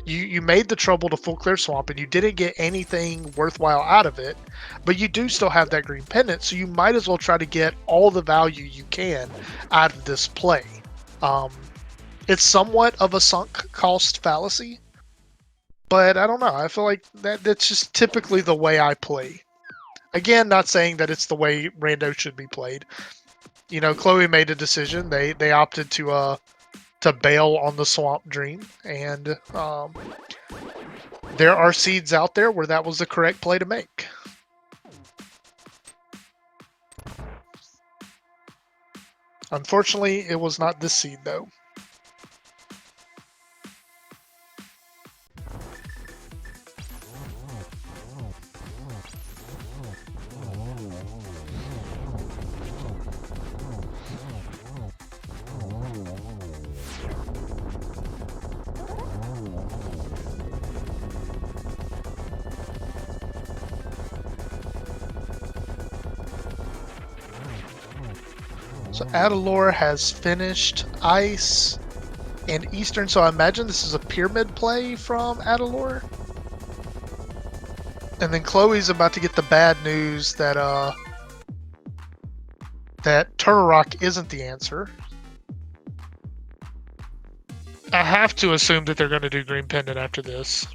You made the trouble to full clear swamp, and you didn't get anything worthwhile out of it, but you do still have that Green Pendant, so you might as well try to get all the value you can out of this play. It's somewhat of a sunk cost fallacy, but I don't know. I feel like that's just typically the way I play. Again, not saying that it's the way rando should be played. You know, Chloe made a decision. They opted to bail on the Swamp Dream, and there are seeds out there where that was the correct play to make. Unfortunately, it was not this seed, though. So Adalor has finished Ice and Eastern, so I imagine this is a pyramid play from Adalor. And then Chloe's about to get the bad news that that Turtle Rock isn't the answer. I have to assume that they're going to do Green Pendant after this.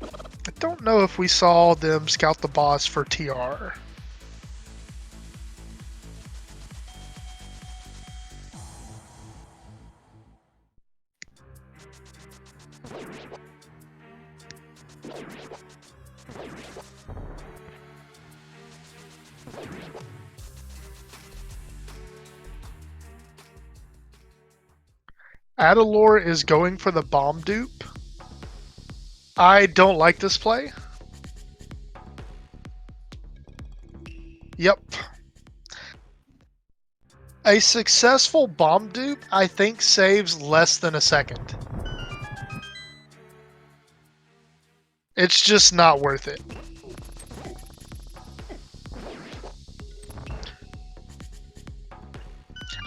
I don't know if we saw them scout the boss for TR. Adalor is going for the bomb dupe. I don't like this play. Yep. A successful bomb dupe, I think, saves less than a second. It's just not worth it.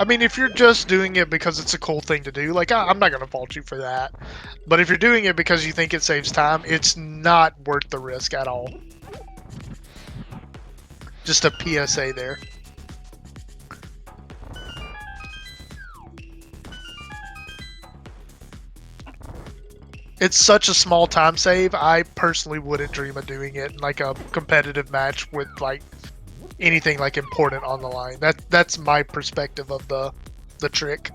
I mean, if you're just doing it because it's a cool thing to do, like, I'm not going to fault you for that. But if you're doing it because you think it saves time, it's not worth the risk at all. Just a PSA there. It's such a small time save, I personally wouldn't dream of doing it in like a competitive match with like anything like important on the line. That's my perspective of the trick.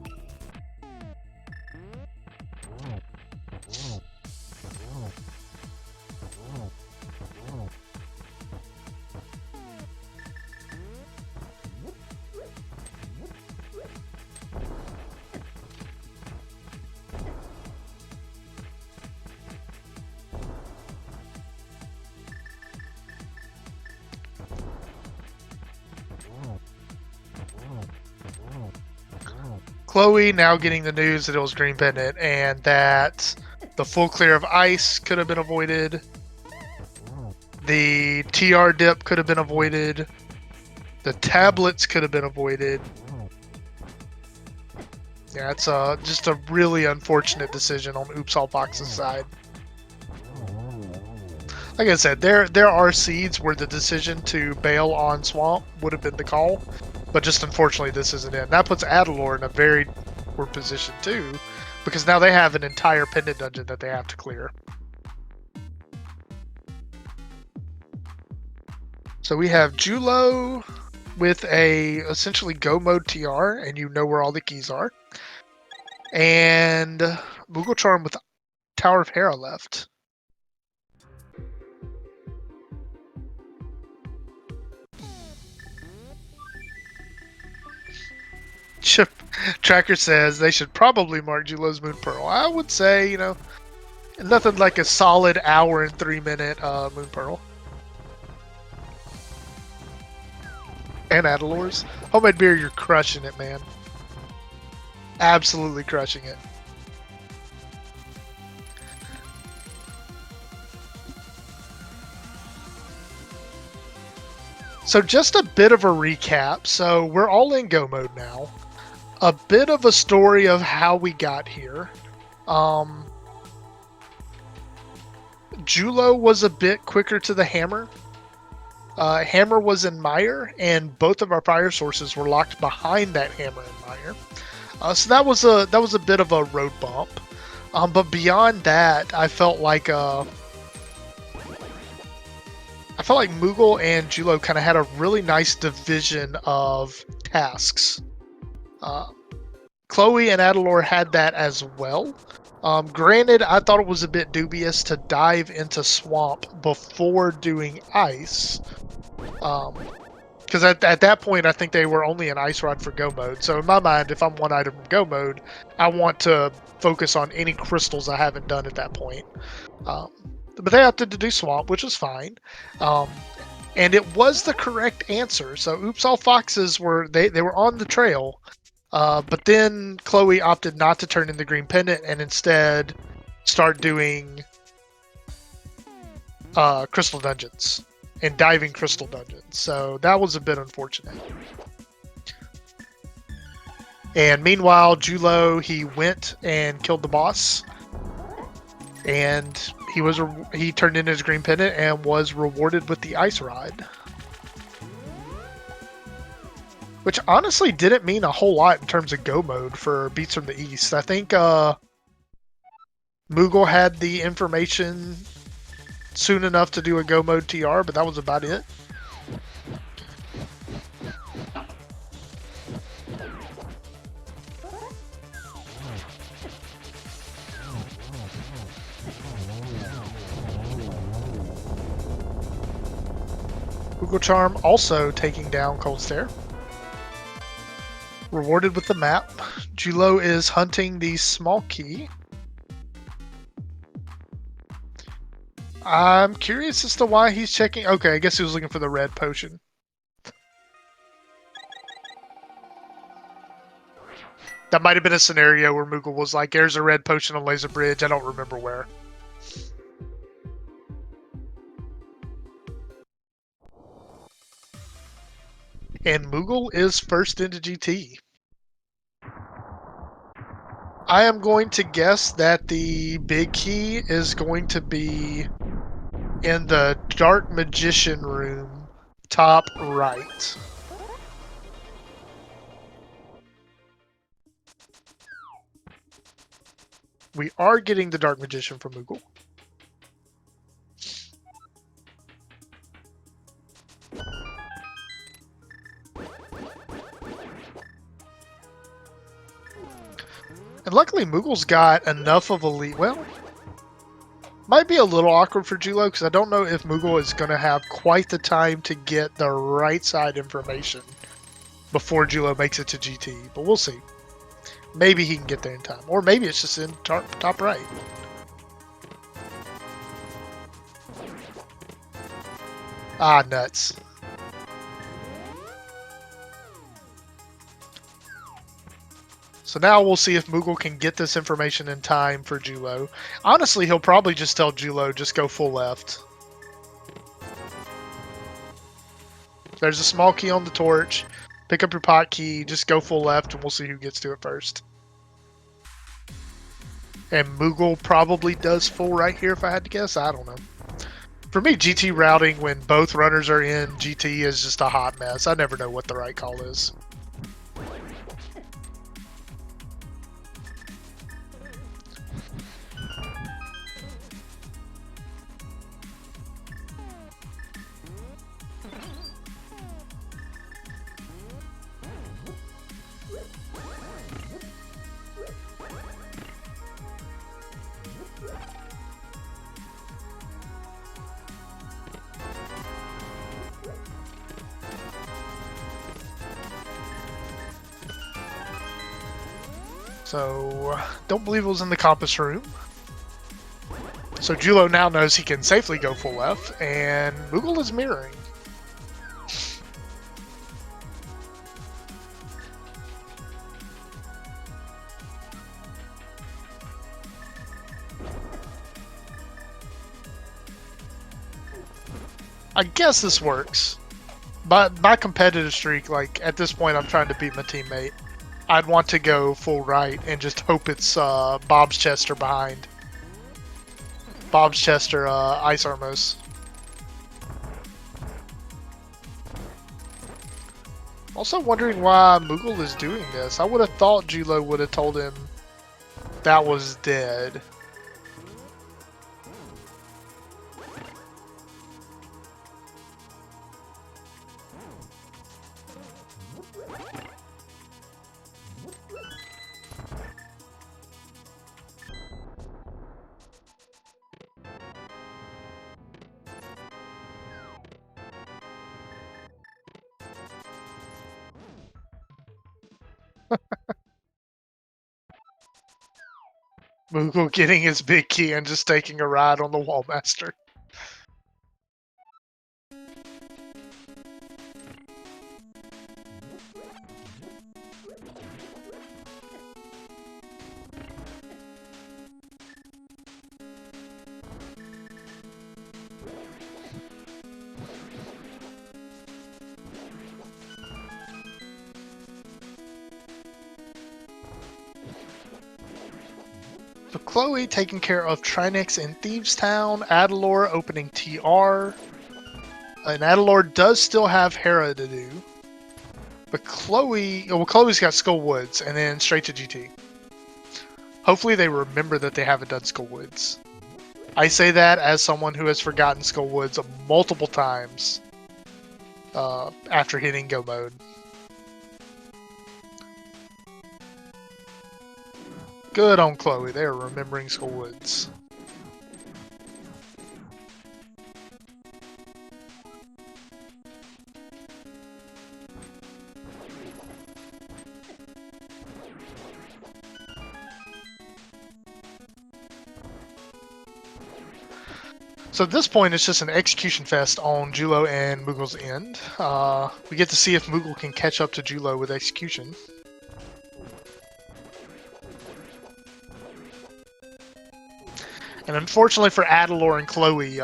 Chloe now getting the news that it was Green Pendant and that the full clear of ice could have been avoided. The TR dip could have been avoided. The tablets could have been avoided. Yeah, it's just a really unfortunate decision on Oops All Fox's side. Like I said, there are seeds where the decision to bail on Swamp would have been the call, but just unfortunately this isn't it. And that puts Adalor in a very poor position too, because now they have an entire pendant dungeon that they have to clear. So we have Julo with a essentially go mode TR, and you know where all the keys are. And Moogle Charm with Tower of Hera left. Chip Tracker says they should probably mark Julo's Moon Pearl. I would say, you know, nothing like a solid hour and 3-minute Moon Pearl. And Adalor's. Homemade beer, you're crushing it, man. Absolutely crushing it. So just a bit of a recap. So we're all in go mode now. A bit of a story of how we got here. Julo was a bit quicker to the hammer. Hammer was in mire, and both of our fire sources were locked behind that hammer and mire. So that was a bit of a road bump. But beyond that, I felt like Moogle and Julo kind of had a really nice division of tasks. Chloe and Adalor had that as well. Granted, I thought it was a bit dubious to dive into Swamp before doing Ice. Because at that point, I think they were only an Ice Rod for Go Mode. So in my mind, if I'm one item from Go Mode, I want to focus on any crystals I haven't done at that point. But they opted to do Swamp, which was fine. And it was the correct answer. So Oops All Foxes were they were on the trail. But then Chloe opted not to turn in the Green Pendant and instead start doing Crystal Dungeons. and diving crystal dungeons. So that was a bit unfortunate. And meanwhile, Julo, he went and killed the boss, and he turned in his green pendant and was rewarded with the ice rod, which honestly didn't mean a whole lot in terms of go mode for Beats from the East. I think Moogle had the information soon enough to do a go mode TR, but that was about it. Moogle Charm also taking down Cold Stare. Rewarded with the map. Julo is hunting the small key. I'm curious as to why he's checking. Okay, I guess he was looking for the red potion. That might have been a scenario where Moogle was like, there's a red potion on Laser Bridge. I don't remember where. And Moogle is first into GT. I am going to guess that the big key is going to be in the Dark Magician room, top right. We are getting the Dark Magician from Moogle. And luckily, Moogle's got enough of a lead. Well, might be a little awkward for Julo because I don't know if Moogle is going to have quite the time to get the right side information before Julo makes it to GT, but we'll see. Maybe he can get there in time, or maybe it's just in top right. Ah, nuts. So now we'll see if Moogle can get this information in time for Julo. Honestly, he'll probably just tell Julo, just go full left. There's a small key on the torch. Pick up your pot key, just go full left, and we'll see who gets to it first. And Moogle probably does full right here if I had to guess. I don't know. For me, GT routing when both runners are in GT is just a hot mess. I never know what the right call is. So, don't believe it was in the compass room. So Julo now knows he can safely go full left, and Moogle is mirroring. I guess this works. But my competitive streak, like, at this point I'm trying to beat my teammate. I'd want to go full right and just hope it's Bob's Chester behind. Bob's Chester, Ice Armos. Also wondering why Moogle is doing this. I would have thought Julo would have told him that was dead. Moogle getting his big key and just taking a ride on the Wallmaster. So Chloe taking care of Trinex in Thievestown, Adalor opening TR. And Adalor does still have Hera to do. But Chloe's got Skull Woods and then straight to GT. Hopefully they remember that they haven't done Skull Woods. I say that as someone who has forgotten Skull Woods multiple times after hitting go mode. Good on Chloe, they are remembering Skull Woods. So at this point, it's just an execution fest on Julo and Moogle's end. We get to see if Moogle can catch up to Julo with execution. And unfortunately for Adalor and Chloe,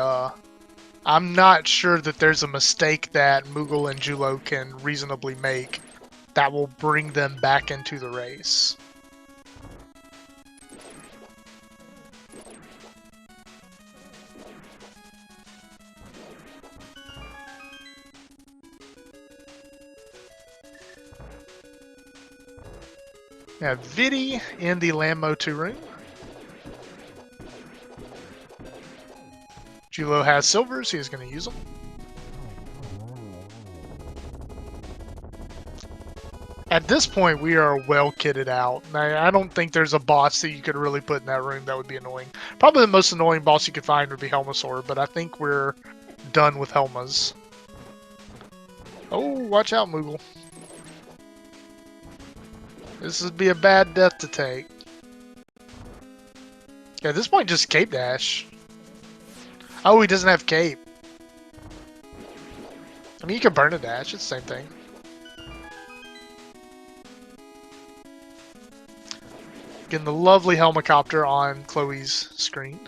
I'm not sure that there's a mistake that Moogle and Julo can reasonably make that will bring them back into the race. We have Vidi in the Lambo 2 room. Julo has silvers, he's going to use them. At this point, we are well kitted out. I don't think there's a boss that you could really put in that room that would be annoying. Probably the most annoying boss you could find would be Helmasaur, but I think we're done with Helmas. Oh, watch out, Moogle. This would be a bad death to take. Yeah, at this point, just Cape Dash. Oh, he doesn't have Cape. I mean, you can burn a dash. It's the same thing. Getting the lovely helicopter on Chloe's screen.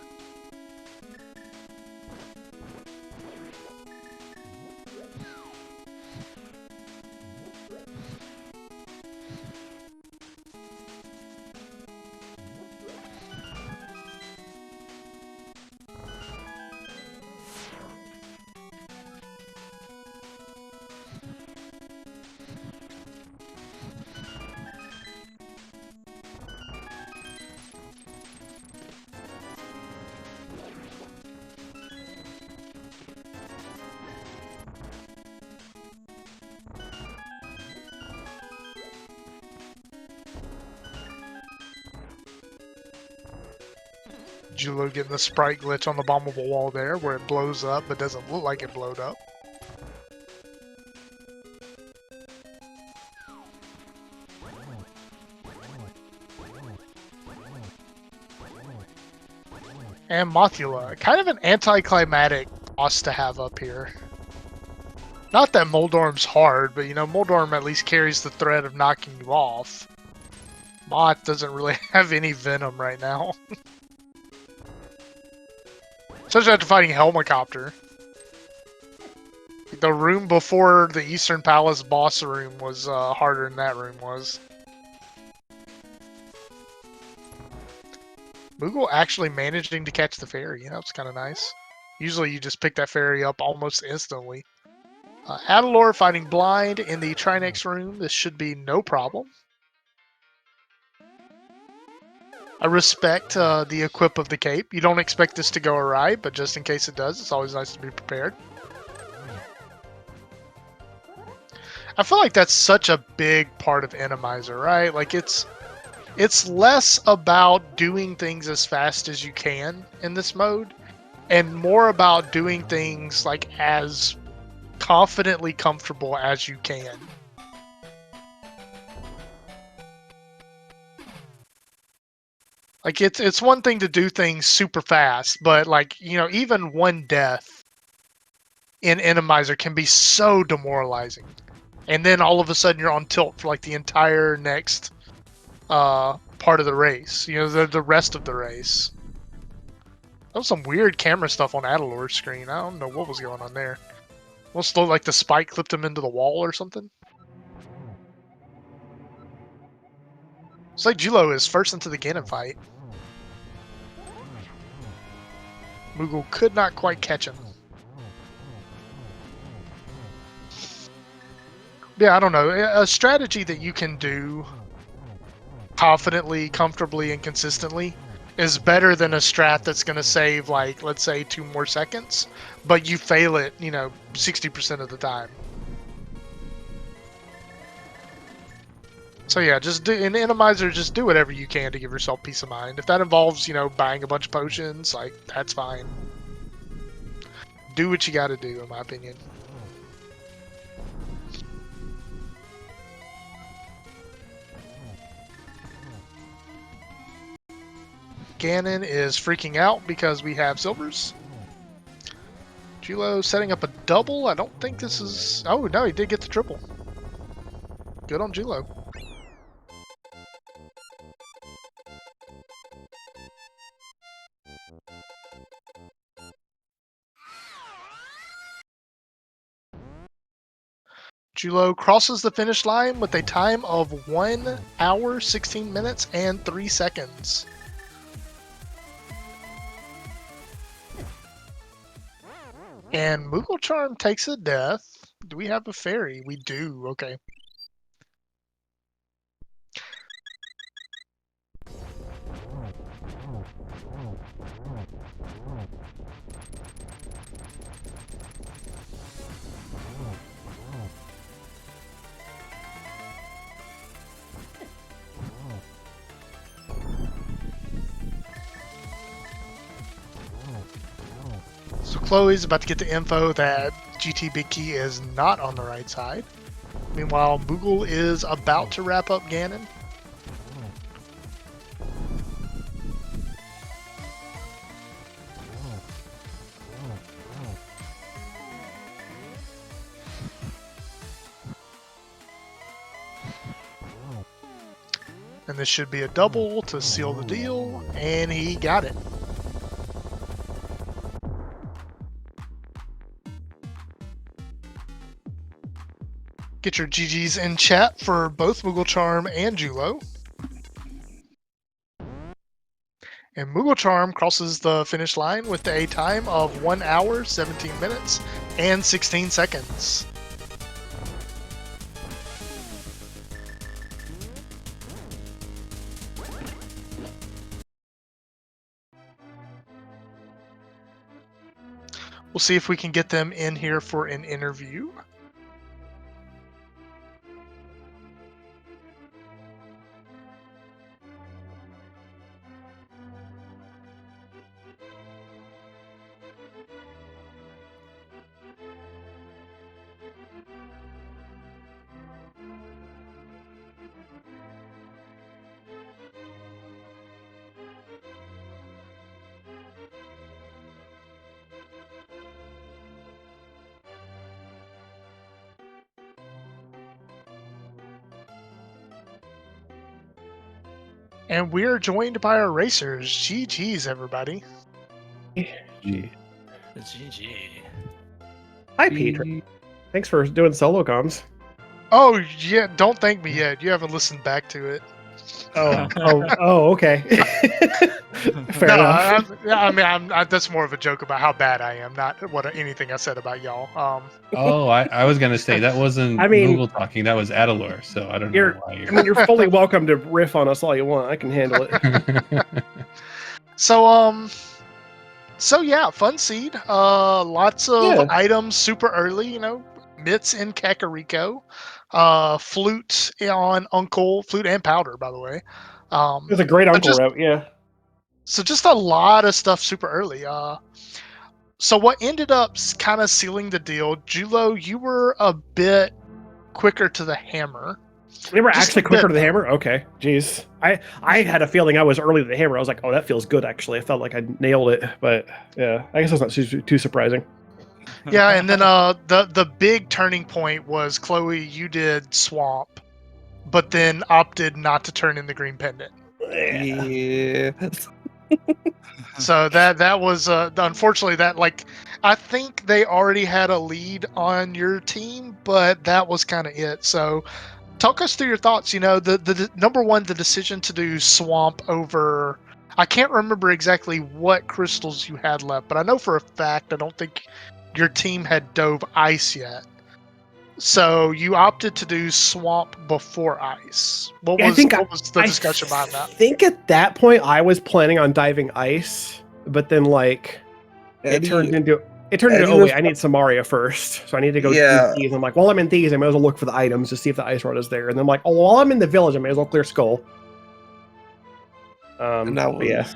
Julo getting the sprite glitch on the bombable wall there, where it blows up but doesn't look like it blowed up. And Mothula, kind of an anticlimactic boss to have up here. Not that Moldorm's hard, but you know, Moldorm at least carries the threat of knocking you off. Moth doesn't really have any venom right now. Especially after fighting Helmicopter. The room before the Eastern Palace boss room was harder than that room was. Moogle actually managing to catch the fairy, you know, it's kind of nice. Usually you just pick that fairy up almost instantly. Adalor fighting blind in the Trinex room. This should be no problem. I respect the equip of the cape. You don't expect this to go awry, but just in case it does, it's always nice to be prepared. I feel like that's such a big part of Randomizer, right? Like it's less about doing things as fast as you can in this mode, and more about doing things like as confidently comfortable as you can. Like it's one thing to do things super fast, but like, you know, even one death in Randomizer can be so demoralizing. And then all of a sudden you're on tilt for like the entire next part of the race. You know, the rest of the race. That was some weird camera stuff on Adalor's screen. I don't know what was going on there. Almost looked like the spike clipped him into the wall or something. It's like Julo is first into the Ganon fight. Moogle could not quite catch him. Yeah, I don't know. A strategy that you can do confidently, comfortably, and consistently is better than a strat that's going to save, like, let's say 2 more seconds, but you fail it, 60% of the time. So yeah, just do in Randomizer, just do whatever you can to give yourself peace of mind. If that involves, buying a bunch of potions, like, that's fine. Do what you got to do, in my opinion. Ganon is freaking out because we have silvers. Julo setting up a double. I don't think this is... Oh, no, he did get the triple. Good on Julo. Julo crosses the finish line with a time of 1 hour, 16 minutes, and 3 seconds. And Moogle Charm takes a death. Do we have a fairy? We do. Okay. So Chloe's about to get the info that GT Big Key is not on the right side. Meanwhile, Moogle is about to wrap up Ganon. And this should be a double to seal the deal, and he got it. Get your GGs in chat for both Moogle Charm and Julo. And Moogle Charm crosses the finish line with a time of 1 hour, 17 minutes, and 16 seconds. We'll see if we can get them in here for an interview. And we are joined by our racers. GG's, everybody. GG. GG. Hi, Peter. Thanks for doing solo comms. Oh, yeah, don't thank me yet. You haven't listened back to it. Okay. Fair enough. That's more of a joke about how bad I am, not anything I said about y'all. I was gonna say that wasn't Google talking. That was Adalor. So I don't know why you're. You're fully welcome to riff on us all you want. I can handle it. So yeah, fun seed. Lots of items super early. Mitts in Kakariko, flute on Uncle, flute and powder, by the way. It was a great Uncle route, yeah. So just a lot of stuff super early. So what ended up kind of sealing the deal, Julo, you were a bit quicker to the hammer. We were actually quicker to the hammer? Okay, jeez. I had a feeling I was early to the hammer. I was like, oh, that feels good, actually. I felt like I nailed it, but yeah, I guess that's not too surprising. Yeah, and then the big turning point was, Chloe, you did Swamp, but then opted not to turn in the green pendant. Yeah. So that was unfortunately I think they already had a lead on your team, but that was kind of it. So talk us through your thoughts. The number one, the decision to do Swamp over I can't remember exactly what crystals you had left, but I know for a fact I don't think your team had dove ice yet. So you opted to do swamp before ice. What was the discussion behind that? I think at that point I was planning on diving ice, but then like it turned into oh wait, I need Samaria first, so I need to go do these. I'm like, while I'm in these, I may as well look for the items to see if the ice rod is there. And then I'm like, oh, while I'm in the village, I may as well clear Skull. And that was,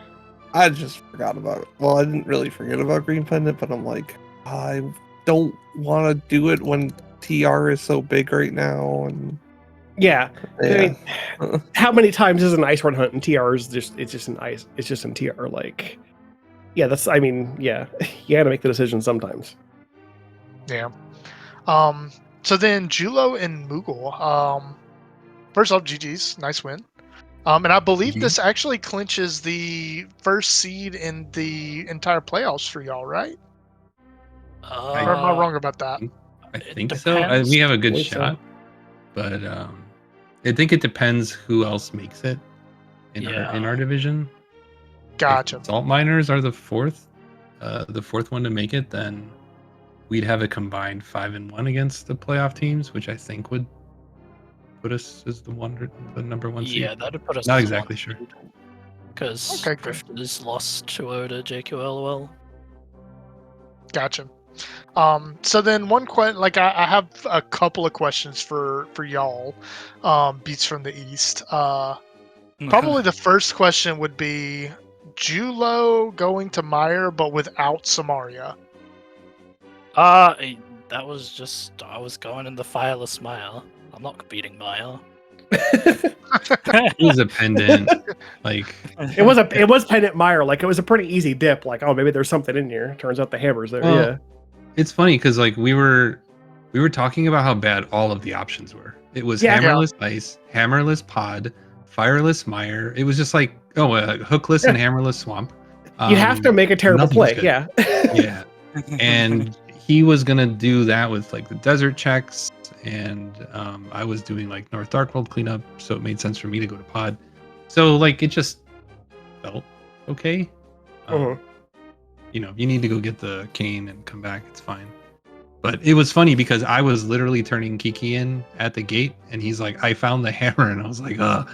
I just forgot about it. Well, I didn't really forget about Green Pendant, but I'm like, I don't want to do it when TR is so big right now. And I mean, how many times is an ice rod hunt and TR is just an ice? It's just in TR. Like, you got to make the decision sometimes. Yeah. So then Julo and Moogle. First off, GG's, nice win. And I believe this actually clinches the first seed in the entire playoffs for y'all, right? Or am I wrong about that? I think so. We have a good shot, but I think it depends who else makes it in our division. Gotcha. If Salt Miners are the fourth one to make it, then we'd have a combined 5-1 against the playoff teams, which I think would put us as the number one seed. Yeah, that'd put us. Not exactly sure. Because Grifters lost 2-0 to JQLOL. Gotcha. So then one question, like I have a couple of questions for y'all, Beats from the East. Probably the first question would be Julo going to Meyer, but without Samaria. That was just, I was going in the Fireless Mire. I'm not beating Maya. It was a pendant. Like it was pendant Mire. Like it was a pretty easy dip. Like, oh, maybe there's something in here. Turns out the hammer's there. Well, yeah. It's funny because like we were talking about how bad all of the options were. It was hammerless ice, hammerless pod, fireless mire. It was just like hookless and hammerless swamp. You have to make a terrible play. Yeah. Yeah. And he was gonna do that with like the desert checks, and I was doing like North Darkworld cleanup, so it made sense for me to go to pod. So like it just felt okay. You know, if you need to go get the cane and come back, it's fine. But it was funny because I was literally turning Kiki in at the gate, and he's like, "I found the hammer," and I was like, yeah,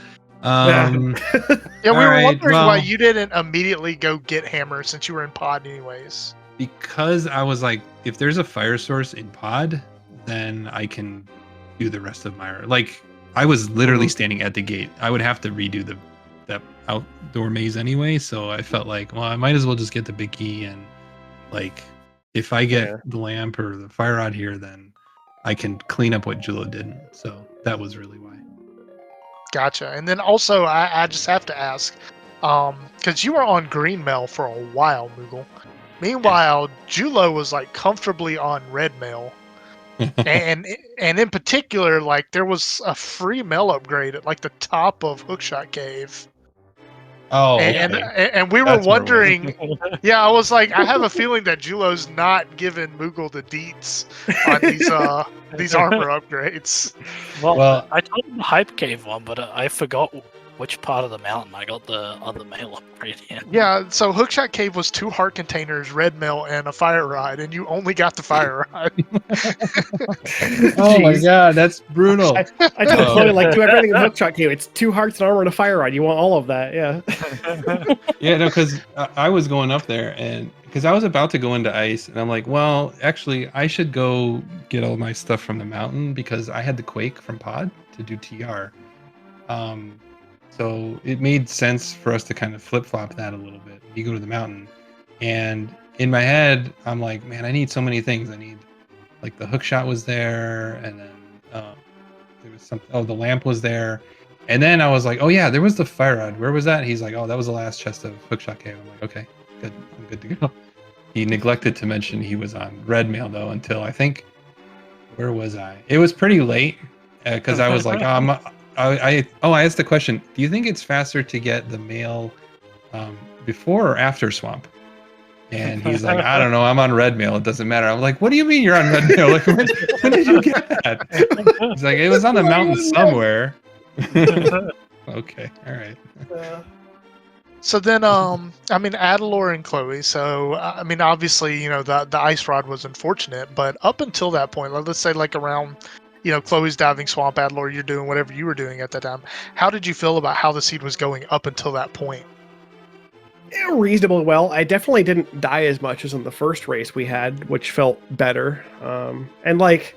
we were wondering why you didn't immediately go get hammer since you were in pod anyways. Because I was like, if there's a fire source in pod, then I can do the rest of my... Like, I was literally standing at the gate. I would have to redo that outdoor maze anyway, so I felt like, well, I might as well just get the big key, and like, if I get the lamp or the fire rod here, then I can clean up what Julo didn't. So that was really why. Gotcha. And then also, I just have to ask, because you were on Green Mail for a while, Moogle. Meanwhile, Julo was like comfortably on Red Mail. and in particular, like there was a free mail upgrade at like the top of Hookshot Cave. Oh, and we were wondering. Yeah, I was like, I have a feeling that Julo's not giving Moogle the deets on these armor upgrades. Well, I told him the Hype Cave one, but I forgot which part of the mountain I got the other mail upgrade in. Yeah, so Hookshot Cave was 2 heart containers, red mail, and a fire rod, and you only got the fire rod. Oh my god, that's brutal. I told Chloe, like, do everything in Hookshot Cave. It's 2 hearts, an armor, and a fire rod. You want all of that, yeah. Yeah, no, because I was going up there, and because I was about to go into ice, and I'm like, well, actually, I should go get all my stuff from the mountain, because I had the Quake from Pod to do TR. So it made sense for us to kind of flip-flop that a little bit. You go to the mountain, and in my head, I'm like, man, I need so many things. I need, like, the hookshot was there, and then there was some. Oh, the lamp was there, and then I was like, oh yeah, there was the fire rod. Where was that? He's like, oh, that was the last chest of hookshot cave. I'm like, okay, good, I'm good to go. He neglected to mention he was on red mail though until I think, where was I? It was pretty late because I was like, I asked the question, do you think it's faster to get the mail before or after swamp? And he's like, I don't know, I'm on red mail, it doesn't matter. I'm like, what do you mean you're on red mail? Like, when did you get that? He's like, it was on the mountain somewhere. Okay, all right. So then, I mean, Adelor and Chloe. So, I mean, obviously, the ice rod was unfortunate, but up until that point, let's say like around, Chloe's diving swamp, Adelor, you're doing whatever you were doing at that time. How did you feel about how the seed was going up until that point? Reasonably well. I definitely didn't die as much as in the first race we had, which felt better. And like,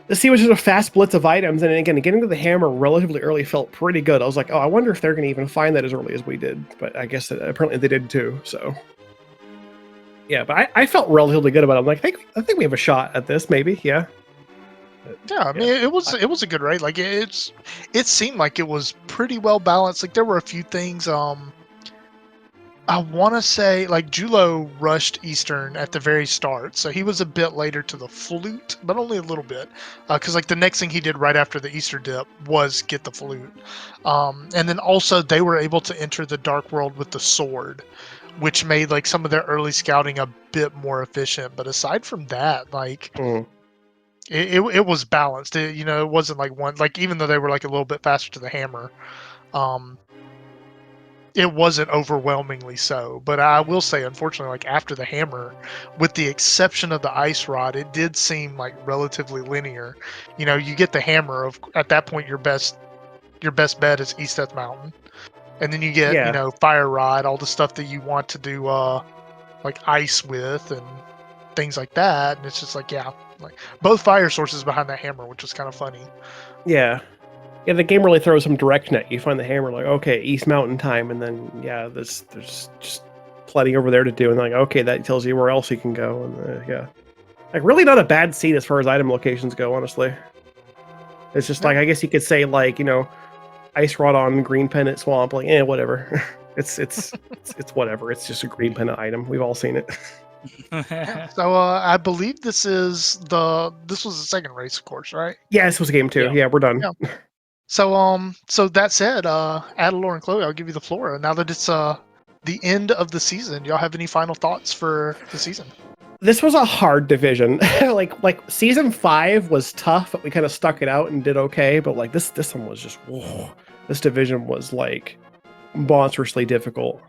the seed was just a fast blitz of items, and again, getting to the hammer relatively early felt pretty good. I was like, oh, I wonder if they're going to even find that as early as we did. But I guess apparently they did too. So, yeah, but I felt relatively good about it. I'm like, I think we have a shot at this, maybe. Yeah. Yeah, I mean, it was a good raid. Like it seemed like it was pretty well balanced. Like there were a few things. I want to say like Julo rushed Eastern at the very start, so he was a bit later to the flute, but only a little bit, because like the next thing he did right after the Easter dip was get the flute, and then also they were able to enter the Dark World with the sword, which made like some of their early scouting a bit more efficient. But aside from that, like it was balanced. It wasn't like one, like even though they were like a little bit faster to the hammer, it wasn't overwhelmingly so. But I will say, unfortunately, like after the hammer, with the exception of the ice rod, it did seem like relatively linear. You get the hammer at that point your best bet is East Death Mountain. And then you get, fire rod, all the stuff that you want to do like ice with and things like that. And it's just like, yeah, like both fire sources behind that hammer, which was kind of funny. Yeah. Yeah, the game really throws some direct net. You find the hammer, like, okay, East Mountain time, and then there's just plenty over there to do, and like, okay, that tells you where else you can go, and like really not a bad scene as far as item locations go, honestly. It's just like, I guess you could say like, ice rod on green pennant swamp, like, whatever. it's whatever. It's just a green pennant item. We've all seen it. So I believe this was the second race, of course, right? Yeah, this was game 2. Yeah, we're done. Yeah. So that said, Adelor and Chloe, I'll give you the floor. Now that it's the end of the season, do y'all have any final thoughts for the season? This was a hard division. like season 5 was tough, but we kind of stuck it out and did okay. But like this one was just, whoa. This division was like monstrously difficult.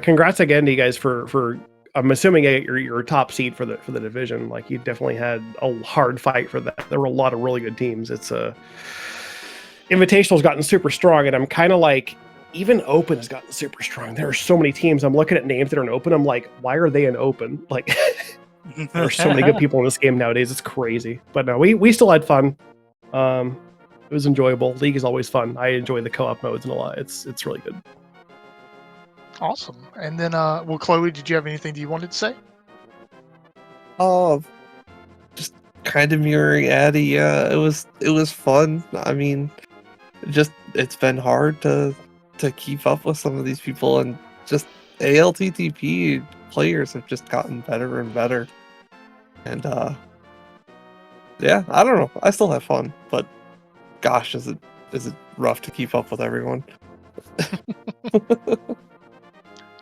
Congrats again to you guys for I'm assuming your top seed for the division. Like you definitely had a hard fight for that. There were a lot of really good teams. It's Invitational's gotten super strong, and I'm kind of like, even Open has gotten super strong. There are so many teams. I'm looking at names that are in Open. I'm like, why are they in Open? Like, there are so many good people in this game nowadays. It's crazy. But no, we still had fun. It was enjoyable. League is always fun. I enjoy the co-op modes and a lot. It's really good. Awesome. And then, well, Chloe, did you have anything that you wanted to say? Just kind of mirroring Addy. Yeah, it was fun. I mean, it's been hard to keep up with some of these people, and just ALTTP players have just gotten better and better. And yeah, I don't know. I still have fun, but gosh, is it rough to keep up with everyone.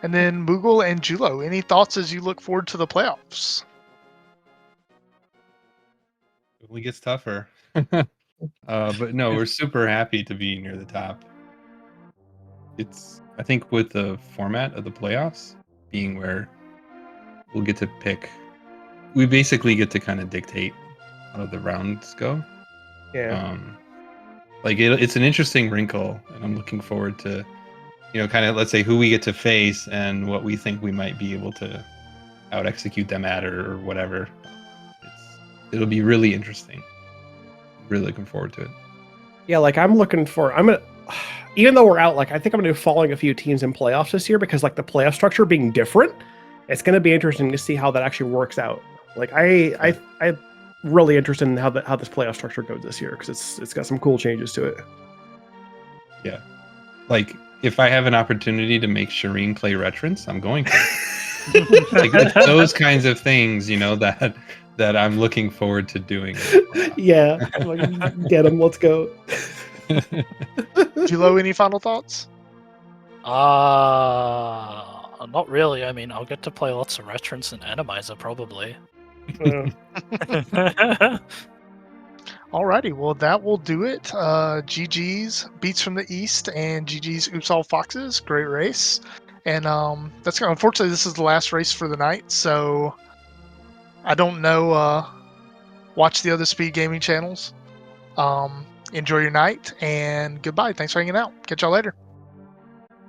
And then Moogle and Julo, any thoughts as you look forward to the playoffs? It only gets tougher. But no, we're super happy to be near the top. I think with the format of the playoffs being where we'll get to pick, we basically get to kind of dictate how the rounds go. Yeah. Like it's an interesting wrinkle, and I'm looking forward to, kind of, let's say, who we get to face and what we think we might be able to out execute them at or whatever. It'll be really interesting. Really looking forward to it. Yeah, like I'm gonna, even though we're out, like I think I'm gonna be following a few teams in playoffs this year, because like the playoff structure being different, it's gonna be interesting to see how that actually works out. Like I really interested in how this playoff structure goes this year, because it's got some cool changes to it. Yeah, like if I have an opportunity to make Shireen play Retrance, I'm going to. Like those kinds of things, that I'm looking forward to doing. Yeah, get them. Let's go. Julo, any final thoughts? Not really. I mean, I'll get to play lots of Retrance and Randomizer probably. Alrighty, well that will do it. GG's Beats from the East and GG's Oops All Foxes. Great race. And that's gonna, unfortunately this is the last race for the night, so I don't know. Watch the other Speed Gaming channels. Enjoy your night and goodbye. Thanks for hanging out. Catch y'all later.